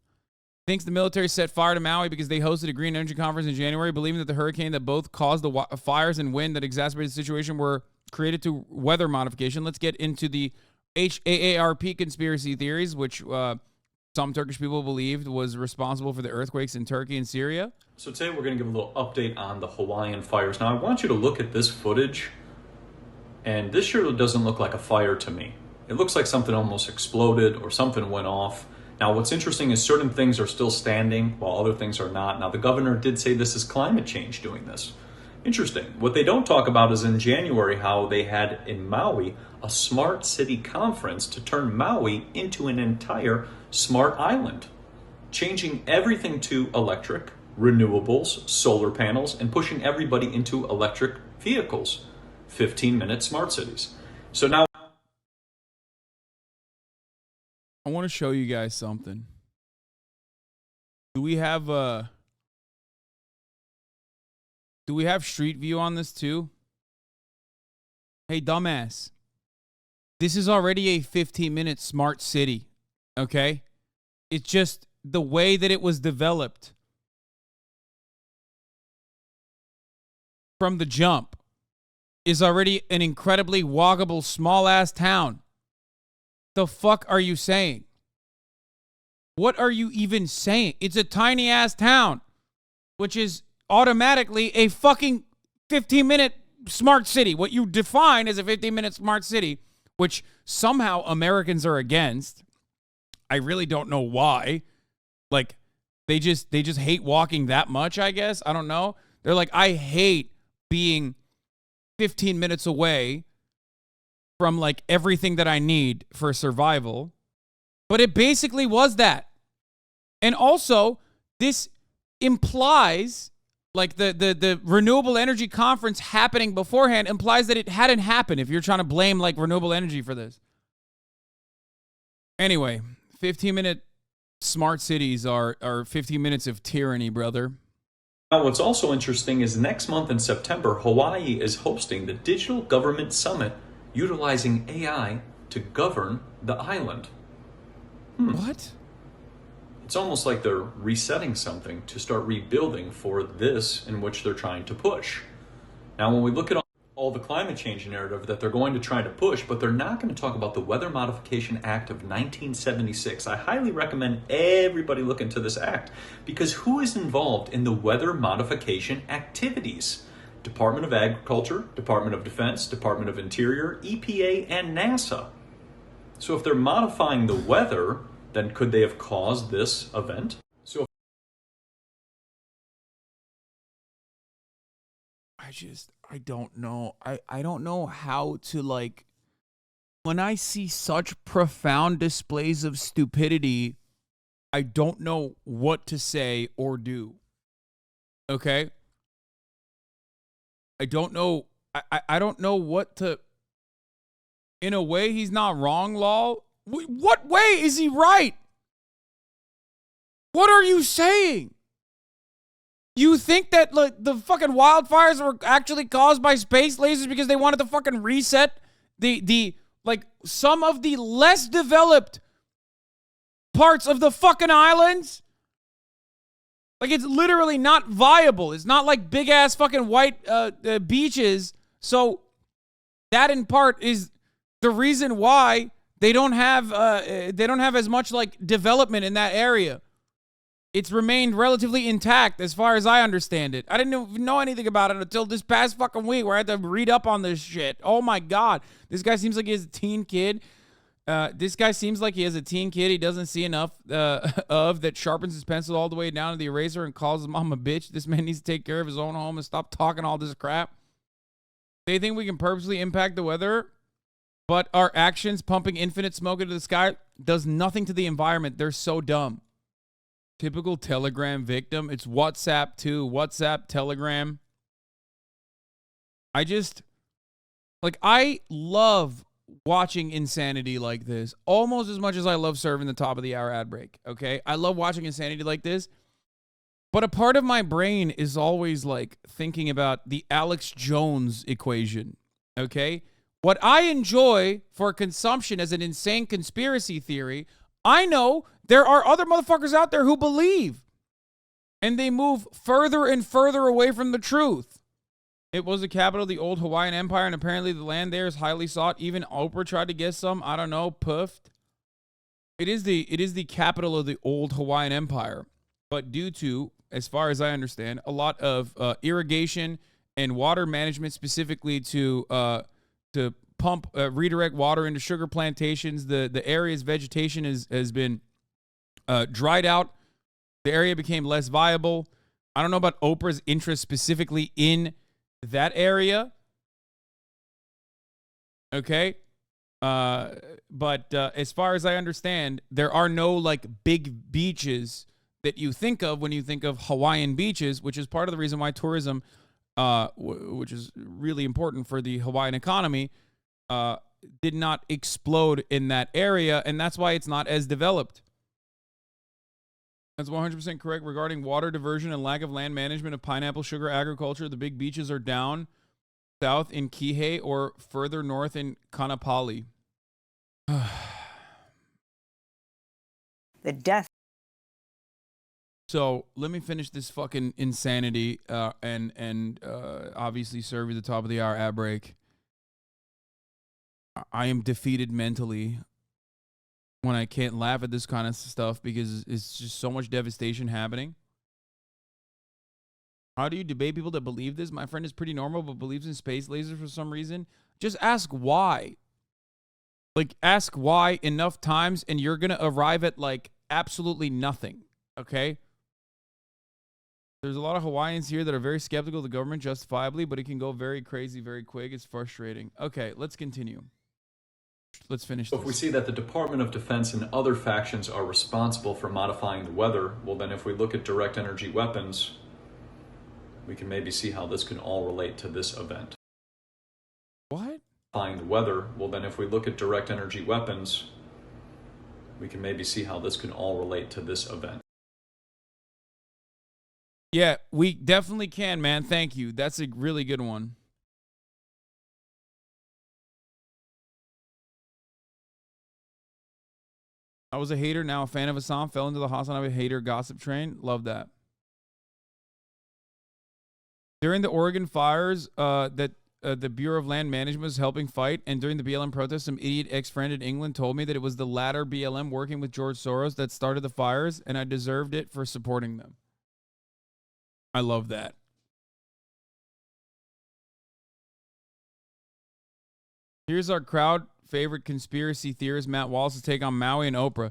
thinks the military set fire to Maui because they hosted a green energy conference in January, believing that the hurricane that both caused the fires and wind that exacerbated the situation were created to weather modification. Let's get into the HAARP conspiracy theories, which some Turkish people believed was responsible for the earthquakes in Turkey and Syria. So today we're going to give a little update on the Hawaiian fires. Now I want you to look at this footage, and this sure doesn't look like a fire to me. It looks like something almost exploded or something went off. Now what's interesting is certain things are still standing while other things are not. Now the governor did say this is climate change doing this. Interesting. What they don't talk about is in January how they had in Maui a smart city conference to turn Maui into an entire smart island, changing everything to electric, renewables, solar panels, and pushing everybody into electric vehicles. 15-minute smart cities. So now I want to show you guys something. Do we have Street View on this too? Hey, dumbass. This is already a 15-minute smart city, okay? It's just the way that it was developed from the jump is already an incredibly walkable, small-ass town. The fuck are you saying? What are you even saying? It's a tiny-ass town, which is automatically a fucking 15-minute smart city. What you define as a 15-minute smart city, which somehow Americans are against. I really don't know why. Like, they just hate walking that much, I guess. I don't know. They're like, I hate being 15 minutes away from, like, everything that I need for survival. But it basically was that. And also, this implies, like, the renewable energy conference happening beforehand implies that it hadn't happened if you're trying to blame, like, renewable energy for this. Anyway, 15-minute smart cities are 15 minutes of tyranny, brother. Now, what's also interesting is next month in September, Hawaii is hosting the Digital Government Summit utilizing AI to govern the island. What? It's almost like they're resetting something to start rebuilding for this in which they're trying to push. Now, when we look at all all the climate change narrative that they're going to try to push, but they're not going to talk about the Weather Modification Act of 1976. I highly recommend everybody look into this act, because who is involved in the weather modification activities? Department of Agriculture, Department of Defense, Department of Interior, EPA, and NASA. So if they're modifying the weather, then could they have caused this event? So I don't know. I don't know how to, like, when I see such profound displays of stupidity, I don't know what to say or do. Okay? I don't know. I don't know what to. In a way, he's not wrong, lol. What way is he right? What are you saying? You think that, like, the fucking wildfires were actually caused by space lasers because they wanted to fucking reset the like some of the less developed parts of the fucking islands? Like, it's literally not viable. It's not like big ass fucking white beaches. So that in part is the reason why they don't have as much like development in that area. It's remained relatively intact as far as I understand it. I didn't know anything about it until this past fucking week where I had to read up on this shit. Oh my God. This guy seems like he has a teen kid. He doesn't see enough that sharpens his pencil all the way down to the eraser and calls his mom a bitch. This man needs to take care of his own home and stop talking all this crap. They think we can purposely impact the weather, but our actions pumping infinite smoke into the sky does nothing to the environment. They're so dumb. Typical Telegram victim. It's WhatsApp too. WhatsApp, Telegram. I love watching insanity like this almost as much as I love serving the top of the hour ad break. Okay. I love watching insanity like this, but a part of my brain is always like thinking about the Alex Jones equation. Okay. What I enjoy for consumption as an insane conspiracy theory, I know there are other motherfuckers out there who believe, and they move further and further away from the truth. It was the capital of the old Hawaiian Empire, and apparently the land there is highly sought. Even Oprah tried to get some. I don't know, puffed. It is the capital of the old Hawaiian Empire, but due to, as far as I understand, a lot of irrigation and water management, specifically to pump redirect water into sugar plantations, the area's vegetation has been dried out. The area became less viable. I don't know about Oprah's interest specifically in that area. Okay. But as far as I understand, there are no like big beaches that you think of when you think of Hawaiian beaches, which is part of the reason why tourism, which is really important for the Hawaiian economy, did not explode in that area. And that's why it's not as developed. That's 100% correct regarding water diversion and lack of land management of pineapple sugar agriculture. The big beaches are down south in Kihei or further north in Kanapali. The death. So let me finish this fucking insanity and obviously serve you the top of the hour ad break. I am defeated mentally when I can't laugh at this kind of stuff because it's just so much devastation happening. How do you debate people that believe this? My friend is pretty normal but believes in space lasers for some reason. Just ask why. Like, ask why enough times and you're going to arrive at, like, absolutely nothing. Okay? There's a lot of Hawaiians here that are very skeptical of the government, justifiably, but it can go very crazy very quick. It's frustrating. Okay, let's continue. Let's finish this. If we see that the Department of Defense and other factions are responsible for modifying the weather, well then if we look at direct energy weapons, we can maybe see how this can all relate to this event. What? Modifying the weather, well then if we look at direct energy weapons, we can maybe see how this can all relate to this event. Yeah, we definitely can, man. Thank you. That's a really good one. I was a hater, now a fan of Hasan. Fell into the HasanAbi hater gossip train. Love that. During the Oregon fires, that the Bureau of Land Management was helping fight, and during the BLM protests, some idiot ex-friend in England told me that it was the latter BLM working with George Soros that started the fires, and I deserved it for supporting them. I love that. Here's our crowd favorite conspiracy theorist, Matt Wallace's take on Maui and Oprah.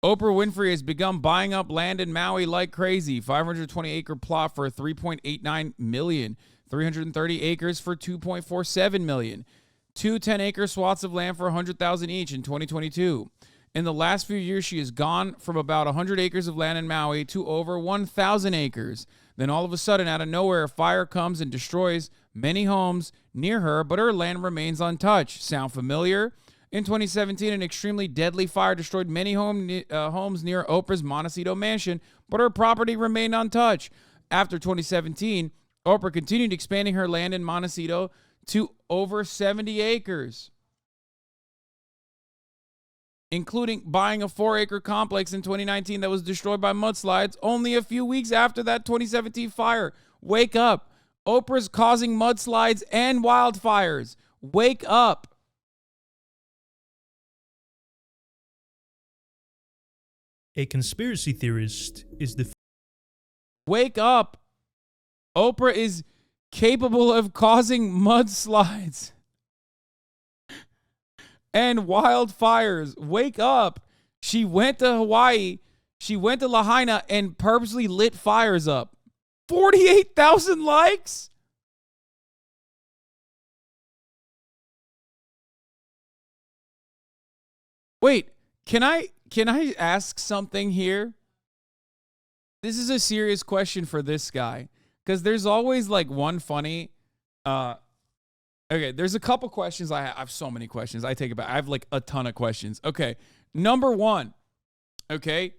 Oprah Winfrey has begun buying up land in Maui like crazy. 520-acre plot for $3.89 million. 330 acres for $2.47 million. 2 10-acre swaths of land for $100,000 each in 2022. In the last few years, she has gone from about 100 acres of land in Maui to over 1,000 acres. Then all of a sudden, out of nowhere, a fire comes and destroys many homes near her, but her land remains untouched. Sound familiar? In 2017, an extremely deadly fire destroyed many homes near Oprah's Montecito mansion, but her property remained untouched. After 2017, Oprah continued expanding her land in Montecito to over 70 acres, including buying a 4-acre complex in 2019 that was destroyed by mudslides only a few weeks after that 2017 fire. Wake up. Oprah's causing mudslides and wildfires. Wake up. A conspiracy theorist is the... Wake up. Oprah is capable of causing mudslides and wildfires. Wake up. She went to Hawaii. She went to Lahaina and purposely lit fires up. 48,000 likes? Wait, can I ask something here? This is a serious question for this guy, because there's always like one funny okay, there's a couple questions. I have so many questions. I take it back. I have like a ton of questions. Okay, number one. Okay,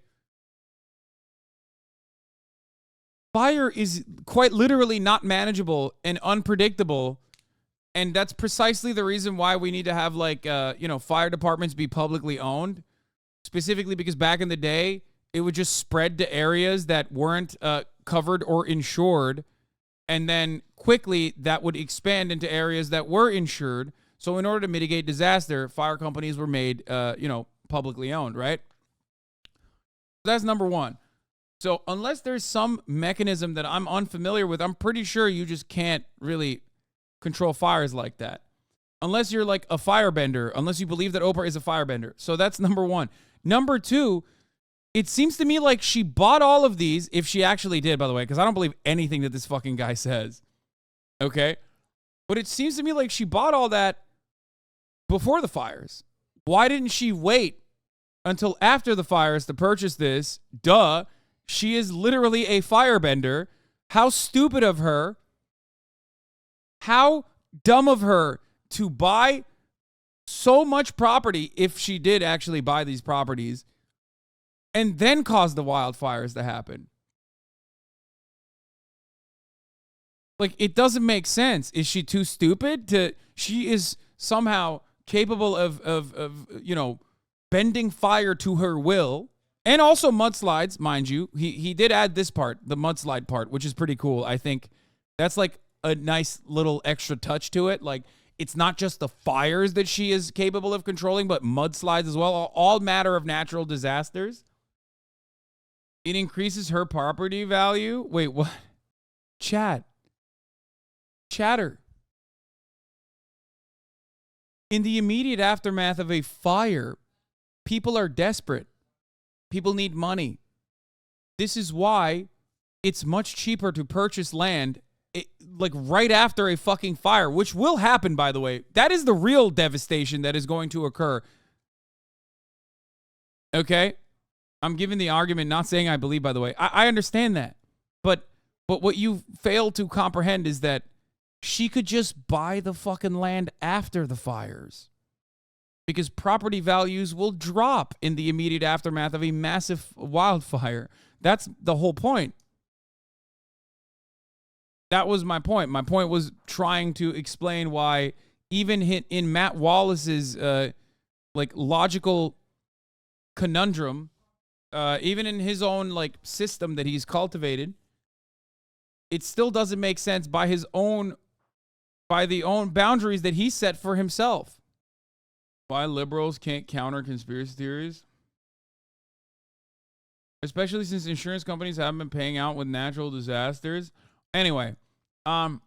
fire is quite literally not manageable and unpredictable, and that's precisely the reason why we need to have like fire departments be publicly owned, specifically because back in the day it would just spread to areas that weren't covered or insured, and then quickly that would expand into areas that were insured. So in order to mitigate disaster, fire companies were made publicly owned, right? That's number one. So unless there's some mechanism that I'm unfamiliar with, I'm pretty sure you just can't really control fires like that. Unless you're like a firebender, unless you believe that Oprah is a firebender. So that's number one. Number two, it seems to me like she bought all of these, if she actually did, by the way, because I don't believe anything that this fucking guy says. Okay? But it seems to me like she bought all that before the fires. Why didn't she wait until after the fires to purchase this? Duh. She is literally a firebender. How stupid of her. How dumb of her to buy so much property, if she did actually buy these properties, and then cause the wildfires to happen. Like, it doesn't make sense. Is she too stupid to... She is somehow capable of bending fire to her will. And also mudslides, mind you. He did add this part, the mudslide part, which is pretty cool. I think that's like a nice little extra touch to it. Like, it's not just the fires that she is capable of controlling, but mudslides as well. All matter of natural disasters. It increases her property value. Wait, what? Chatter. In the immediate aftermath of a fire, people are desperate. People need money. This is why it's much cheaper to purchase land like right after a fucking fire, which will happen, by the way. That is the real devastation that is going to occur. Okay? I'm giving the argument, not saying I believe, by the way. I understand that. But what you fail to comprehend is that she could just buy the fucking land after the fires. Because property values will drop in the immediate aftermath of a massive wildfire. That's the whole point. That was my point. My point was trying to explain why even in Matt Wallace's logical conundrum, even in his own system that he's cultivated, it still doesn't make sense by his own by the own boundaries that he set for himself. Why liberals can't counter conspiracy theories? Especially since insurance companies haven't been paying out with natural disasters. Anyway, all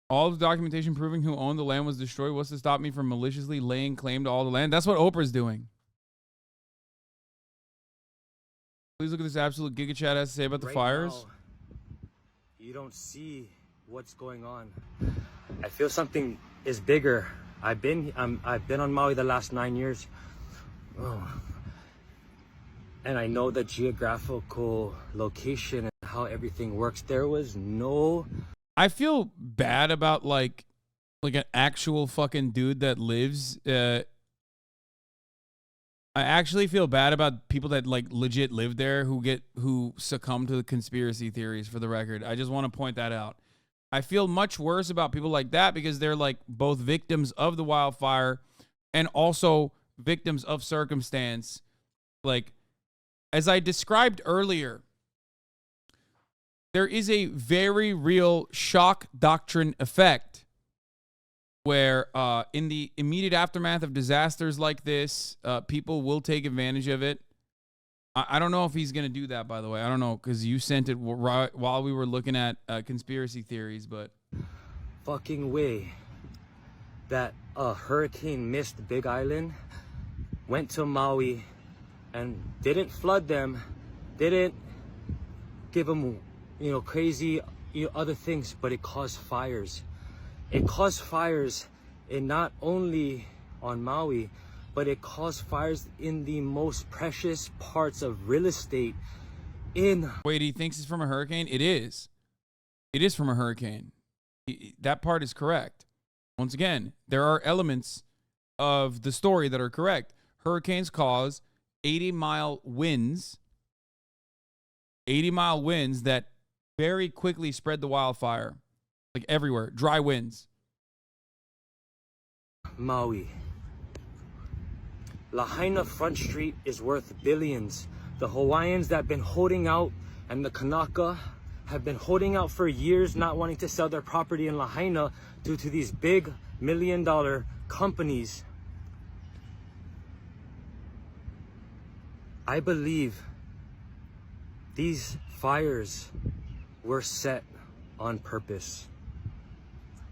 of the documentation proving who owned the land was destroyed. What's to stop me from maliciously laying claim to all the land? That's what Oprah's doing. Please look at this absolute Giga Chat has to say about the fires. Now, you don't see what's going on. I feel something is bigger. I've been on Maui the last 9 years. Oh. And I know the geographical location and how everything works. There was no... I feel bad about like an actual fucking dude that lives. I actually feel bad about people that like legit live there who succumb to the conspiracy theories, for the record. I just want to point that out. I feel much worse about people like that because they're like both victims of the wildfire and also victims of circumstance. Like, as I described earlier, there is a very real shock doctrine effect where in the immediate aftermath of disasters like this, people will take advantage of it. I don't know if he's going to do that, by the way. I don't know, because you sent it while we were looking at conspiracy theories, but... Fucking way that a hurricane missed Big Island, went to Maui, and didn't flood them, didn't give them, crazy other things, but it caused fires. It caused fires in not only on Maui, but it caused fires in the most precious parts of real estate in... Wait, he thinks it's from a hurricane? It is. It is from a hurricane. That part is correct. Once again, there are elements of the story that are correct. Hurricanes cause 80-mile winds. 80-mile winds that very quickly spread the wildfire. Like everywhere. Dry winds. Maui. Lahaina Front Street is worth billions. The Hawaiians that have been holding out and the Kanaka have been holding out for years, not wanting to sell their property in Lahaina due to these big $1 million companies. I believe these fires were set on purpose.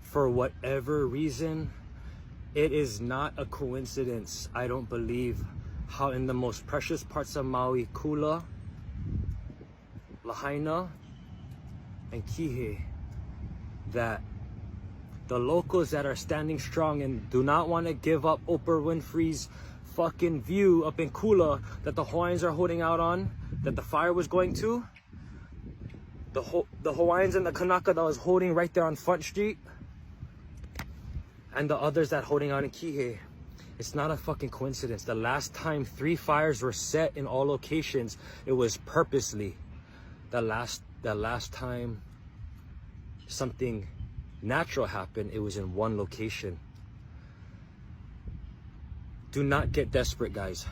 For whatever reason, it is not a coincidence, I don't believe, how in the most precious parts of Maui, Kula, Lahaina, and Kihei, that the locals that are standing strong and do not want to give up Oprah Winfrey's fucking view up in Kula that the Hawaiians are holding out on, that the fire was going to, the Hawaiians and the Kanaka that was holding right there on Front Street, and the others that holding out in Kihei. It's not a fucking coincidence. The last time 3 fires were set in all locations, it was purposely. The last time something natural happened, it was in one location. Do not get desperate, guys.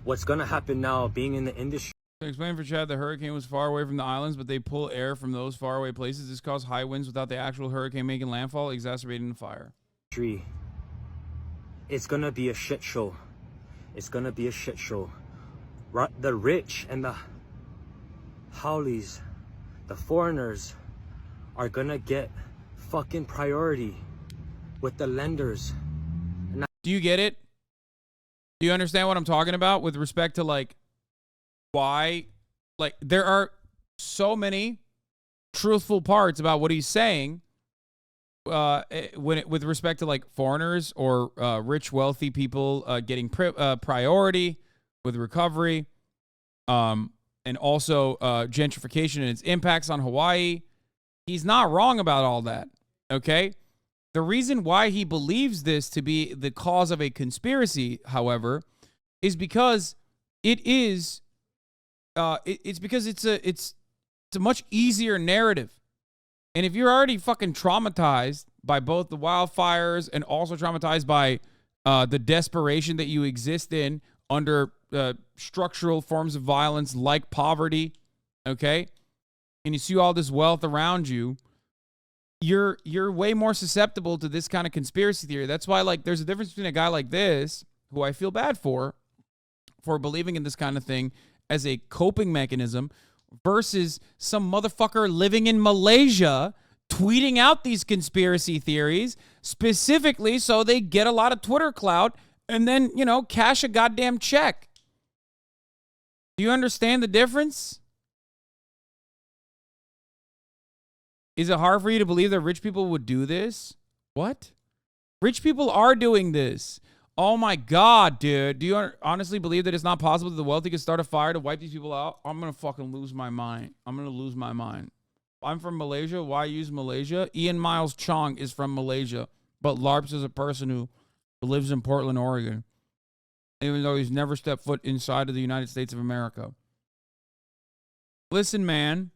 What's gonna happen now, being in the industry... Explain for Chad, the hurricane was far away from the islands, but they pull air from those faraway places. This caused high winds without the actual hurricane making landfall, exacerbating the fire. It's gonna be a shit show. It's gonna be a shit show. The rich and the howlies, the foreigners, are gonna get fucking priority with the lenders. Do you get it? Do you understand what I'm talking about with respect to like why, like, there are so many truthful parts about what he's saying with respect to like foreigners or rich, wealthy people getting priority with recovery, and also gentrification and its impacts on Hawaii. He's not wrong about all that. Okay. The reason why he believes this to be the cause of a conspiracy, however, is because it is. It's because it's a much easier narrative. And if you're already fucking traumatized by both the wildfires and also traumatized by the desperation that you exist in under structural forms of violence like poverty, okay? and you see all this wealth around you, you're way more susceptible to this kind of conspiracy theory. That's why, like, there's a difference between a guy like this, who I feel bad for believing in this kind of thing as a coping mechanism, versus some motherfucker living in Malaysia tweeting out these conspiracy theories specifically so they get a lot of Twitter clout and then, you know, cash a goddamn check. Do you understand the difference? Is it hard for you to believe that rich people would do this? What? Rich people are doing this. Oh my God, dude. Do you honestly believe that it's not possible that the wealthy could start a fire to wipe these people out? I'm going to fucking lose my mind. I'm going to lose my mind. I'm from Malaysia. Why use Malaysia? Ian Miles Chong is from Malaysia, but LARPs is a person who lives in Portland, Oregon, even though he's never stepped foot inside of the United States of America. Listen, man.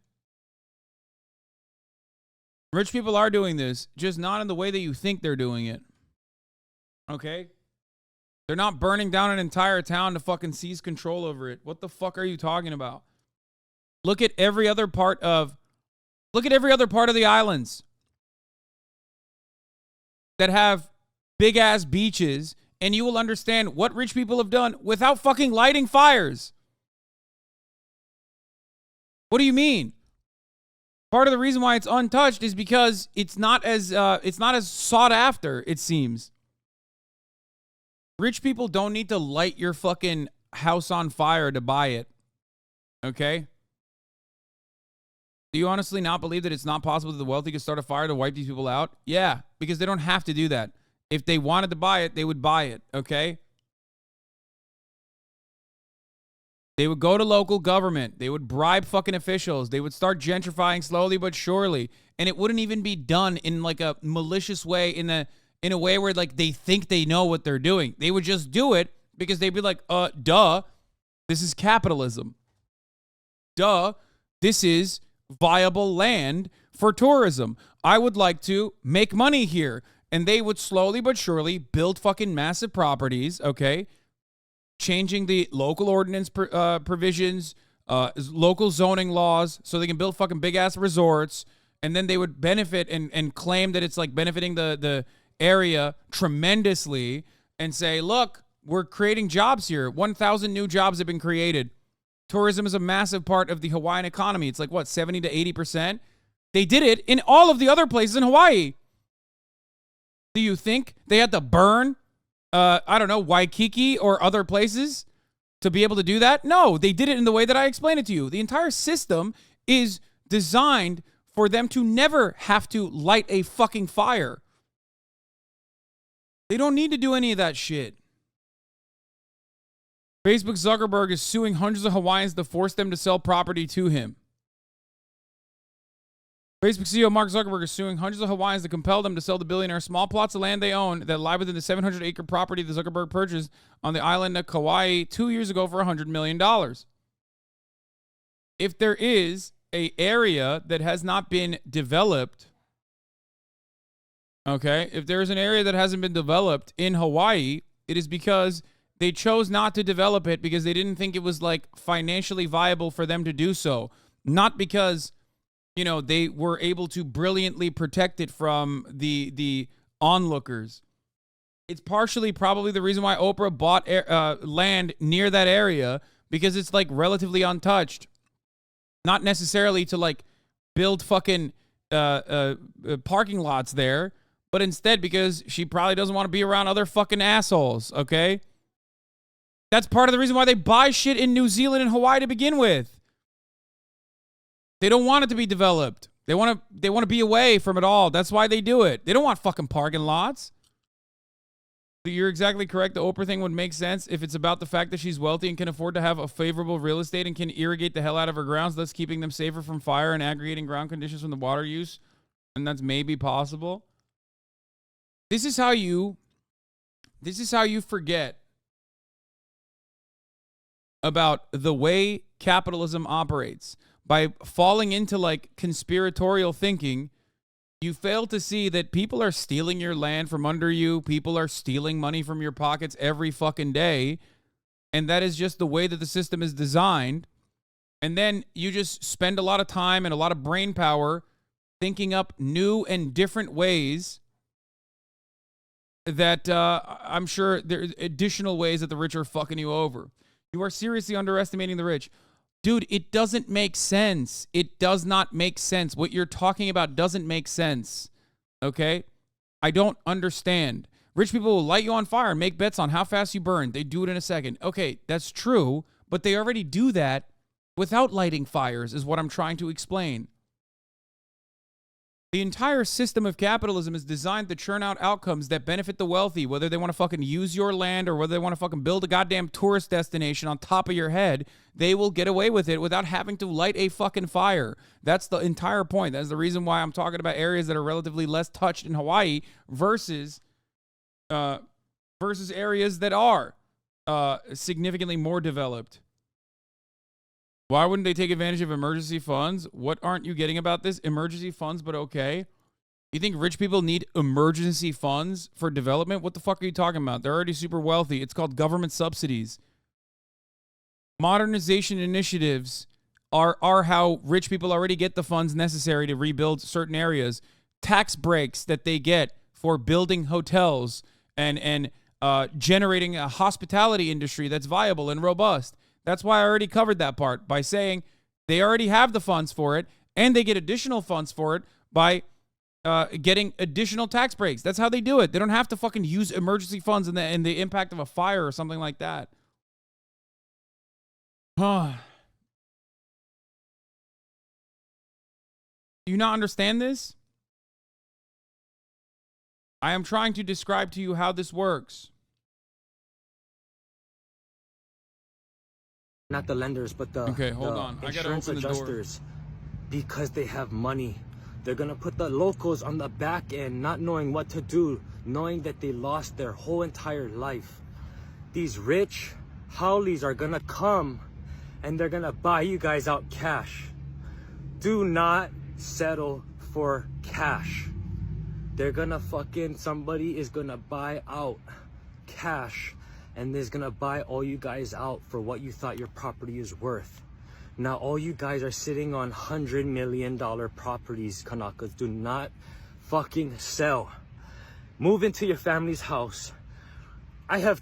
Rich people are doing this, just not in the way that you think they're doing it. Okay? They're not burning down an entire town to fucking seize control over it. What the fuck are you talking about? Look at every other part of the islands that have big ass beaches, and you will understand what rich people have done without fucking lighting fires. What do you mean? Part of the reason why it's untouched is because it's not as sought after, it seems. Rich people don't need to light your fucking house on fire to buy it. Okay? Do you honestly not believe that it's not possible that the wealthy could start a fire to wipe these people out? Yeah, because they don't have to do that. If they wanted to buy it, they would buy it, okay? They would go to local government. They would bribe fucking officials. They would start gentrifying slowly but surely. And it wouldn't even be done in like a malicious way, in a way where like they think they know what they're doing. They would just do it because they'd be like, duh, this is capitalism. Duh, this is viable land for tourism. I would like to make money here. And they would slowly but surely build fucking massive properties, okay? Changing the local ordinance provisions, local zoning laws, so they can build fucking big-ass resorts. And then they would benefit and claim that it's like benefiting the area tremendously and say, look, we're creating jobs here. 1,000 new jobs have been created. Tourism is a massive part of the Hawaiian economy. It's like, what, 70 to 80%? They did it in all of the other places in Hawaii. Do you think they had to burn, I don't know, Waikiki or other places to be able to do that? No, they did it in the way that I explained it to you. The entire system is designed for them to never have to light a fucking fire. They don't need to do any of that shit. Facebook Zuckerberg is suing hundreds of Hawaiians to force them to sell property to him. Facebook CEO Mark Zuckerberg is suing hundreds of Hawaiians to compel them to sell the billionaire small plots of land they own that lie within the 700-acre property that Zuckerberg purchased on the island of Kauai 2 years ago for $100 million. If there is an area that has not been developed, okay, if there is an area that hasn't been developed in Hawaii, it is because they chose not to develop it because they didn't think it was like financially viable for them to do so. Not because, you know, they were able to brilliantly protect it from the onlookers. It's partially probably the reason why Oprah bought land near that area, because it's like relatively untouched. Not necessarily to like build fucking parking lots there, but instead because she probably doesn't want to be around other fucking assholes, okay? That's part of the reason why they buy shit in New Zealand and Hawaii to begin with. They don't want it to be developed. They want to be away from it all. That's why they do it. They don't want fucking parking lots. But you're exactly correct. The Oprah thing would make sense if it's about the fact that she's wealthy and can afford to have a favorable real estate and can irrigate the hell out of her grounds, thus keeping them safer from fire and aggregating ground conditions from the water use. And that's maybe possible. This is how you forget about the way capitalism operates. By falling into like conspiratorial thinking, you fail to see that people are stealing your land from under you. People are stealing money from your pockets every fucking day. And that is just the way that the system is designed. And then you just spend a lot of time and a lot of brain power thinking up new and different ways that I'm sure there are additional ways that the rich are fucking you over. You are seriously underestimating the rich. Dude, it doesn't make sense. It does not make sense. What you're talking about doesn't make sense. Okay? I don't understand. Rich people will light you on fire and make bets on how fast you burn. They do it in a second. Okay, that's true, but they already do that without lighting fires, is what I'm trying to explain. The entire system of capitalism is designed to churn out outcomes that benefit the wealthy, whether they want to fucking use your land or whether they want to fucking build a goddamn tourist destination on top of your head. They will get away with it without having to light a fucking fire. That's the entire point. That's the reason why I'm talking about areas that are relatively less touched in Hawaii versus areas that are significantly more developed. Why wouldn't they take advantage of emergency funds? What aren't you getting about this? Emergency funds, but okay. You think rich people need emergency funds for development? What the fuck are you talking about? They're already super wealthy. It's called government subsidies. Modernization initiatives are how rich people already get the funds necessary to rebuild certain areas. Tax breaks that they get for building hotels and generating a hospitality industry that's viable and robust. That's why I already covered that part by saying they already have the funds for it, and they get additional funds for it by getting additional tax breaks. That's how they do it. They don't have to fucking use emergency funds in the impact of a fire or something like that. Do you not understand this? I am trying to describe to you how this works. Not the lenders, but the insurance adjusters. Because they have money. They're going to put the locals on the back end, not knowing what to do, knowing that they lost their whole entire life. These rich howlies are going to come and they're going to buy you guys out cash. Do not settle for cash. They're going to somebody is going to buy out cash. And is gonna buy all you guys out for what you thought your property is worth. Now all you guys are sitting on $100 million properties, Kanakas. Do not fucking sell. Move into your family's house. I have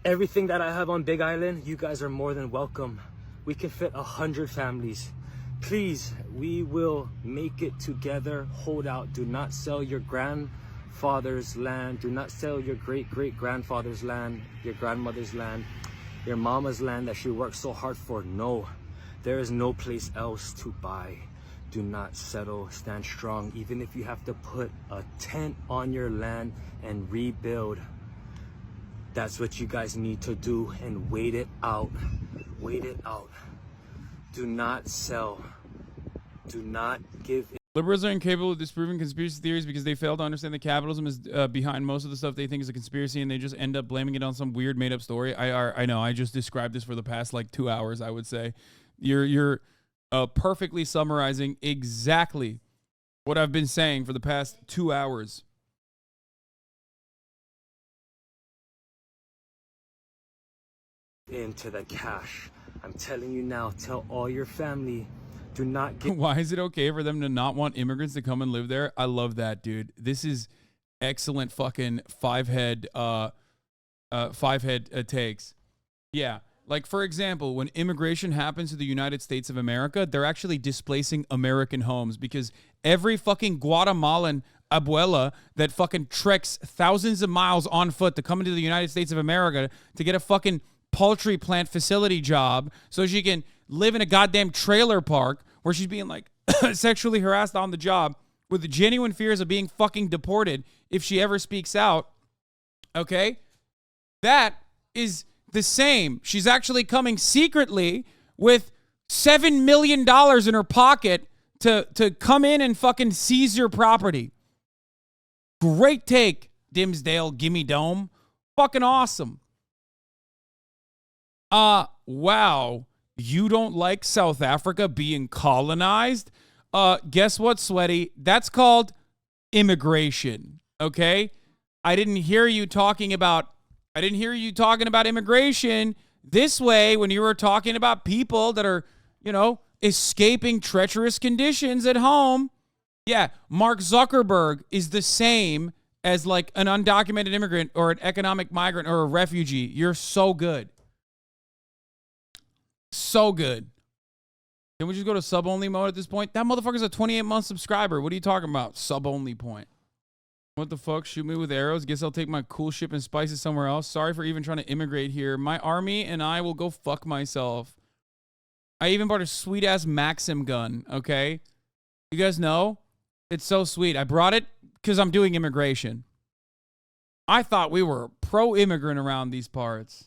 everything that I have on Big Island. You guys are more than welcome. We can fit 100 families. Please, we will make it together. Hold out. Do not sell your grandfather's land. Do not sell your great-great-grandfather's land, your grandmother's land, your mama's land that she worked so hard for. No, there is no place else to buy. Do not settle. Stand strong. Even if you have to put a tent on your land and rebuild, that's what you guys need to do, and wait it out. Wait it out. Do not sell. Do not give in. Liberals are incapable of disproving conspiracy theories because they fail to understand that capitalism is behind most of the stuff they think is a conspiracy, and they just end up blaming it on some weird made-up story. I know. I just described this for the past, 2 hours, I would say. You're perfectly summarizing exactly what I've been saying for the past 2 hours. Into the cash. I'm telling you now, tell all your family. Do not get. Why is it okay for them to not want immigrants to come and live there? I love that, dude. This is excellent fucking five head takes. Yeah. Like, for example, when immigration happens to the United States of America, they're actually displacing American homes because every fucking Guatemalan abuela that fucking treks thousands of miles on foot to come into the United States of America to get a fucking poultry plant facility job so she can live in a goddamn trailer park where she's being sexually harassed on the job with the genuine fears of being fucking deported if she ever speaks out. Okay? That is the same. She's actually coming secretly with $7 million in her pocket to come in and fucking seize your property. Great take, Dimsdale Gimme Dome. Fucking awesome. Wow. You don't like South Africa being colonized? Guess what, Sweaty? That's called immigration. Okay? I didn't hear you talking about immigration this way when you were talking about people that are, escaping treacherous conditions at home. Yeah, Mark Zuckerberg is the same as like an undocumented immigrant or an economic migrant or a refugee. You're so good. So good. Can we just go to sub-only mode at this point? That motherfucker's a 28-month subscriber. What are you talking about? Sub-only point. What the fuck? Shoot me with arrows? Guess I'll take my cool ship and spices somewhere else. Sorry for even trying to immigrate here. My army and I will go fuck myself. I even bought a sweet-ass Maxim gun, okay? You guys know? It's so sweet. I brought it because I'm doing immigration. I thought we were pro-immigrant around these parts.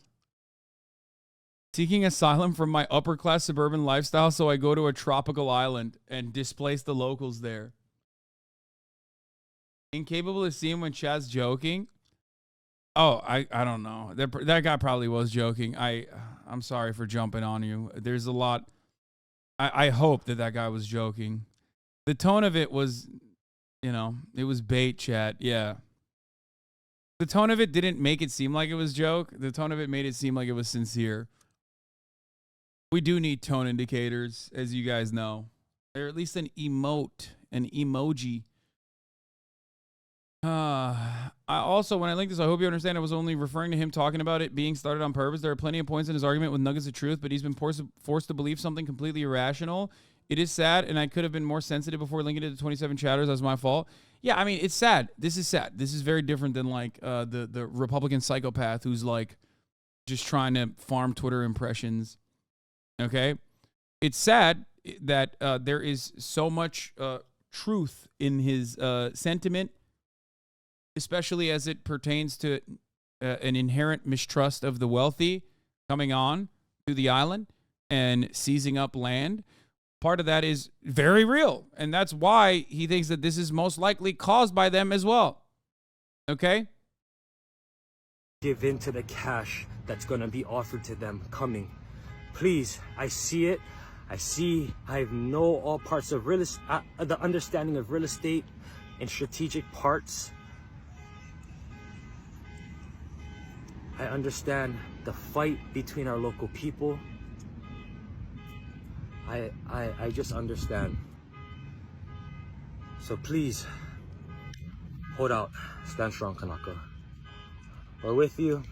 Seeking asylum from my upper-class suburban lifestyle, so I go to a tropical island and displace the locals there. Incapable of seeing when Chad's joking? Oh, I don't know. That guy probably was joking. I'm sorry for jumping on you. There's a lot. I hope that guy was joking. The tone of it was, it was bait, chat. Yeah. The tone of it didn't make it seem like it was joke. The tone of it made it seem like it was sincere. We do need tone indicators, as you guys know. Or at least an emote, an emoji. I also, when I link this, I hope you understand I was only referring to him talking about it being started on purpose. There are plenty of points in his argument with nuggets of truth, but he's been forced to believe something completely irrational. It is sad, and I could have been more sensitive before linking it to 27 chatters. That's my fault. Yeah, I mean, it's sad. This is sad. This is very different than, like, the Republican psychopath who's, like, just trying to farm Twitter impressions. Okay? It's sad that there is so much truth in his sentiment, especially as it pertains to an inherent mistrust of the wealthy coming on to the island and seizing up land. Part of that is very real, and that's why he thinks that this is most likely caused by them as well. Okay? Give in to the cash that's going to be offered to them coming. Please, I see it. I know all parts of real estate, the understanding of real estate and strategic parts. I understand the fight between our local people. I just understand. So please, hold out. Stand strong, Kanaka. We're with you.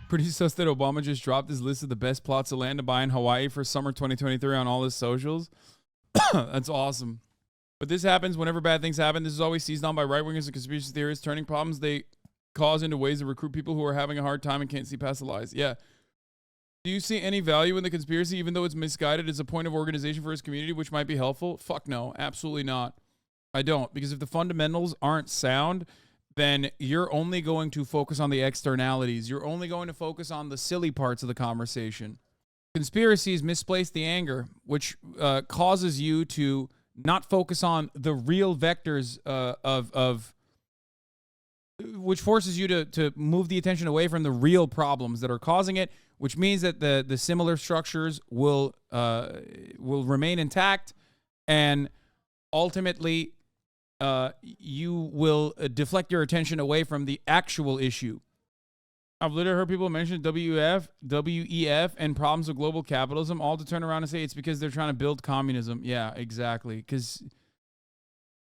Pretty sus that Obama just dropped his list of the best plots of land to buy in Hawaii for summer 2023 on all his socials. That's awesome. But this happens whenever bad things happen. This is always seized on by right-wingers and conspiracy theorists, turning problems they cause into ways to recruit people who are having a hard time and can't see past the lies. Yeah. Do you see any value in the conspiracy, even though it's misguided as a point of organization for his community, which might be helpful? Fuck no. Absolutely not. I don't. Because if the fundamentals aren't sound, then you're only going to focus on the externalities. You're only going to focus on the silly parts of the conversation. Conspiracies misplace the anger, which causes you to not focus on the real vectors which forces you to move the attention away from the real problems that are causing it, which means that the similar structures will remain intact, and ultimately you will deflect your attention away from the actual issue. I've literally heard people mention WEF, and problems with global capitalism, all to turn around and say it's because they're trying to build communism. Yeah, exactly. Because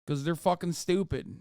they're fucking stupid,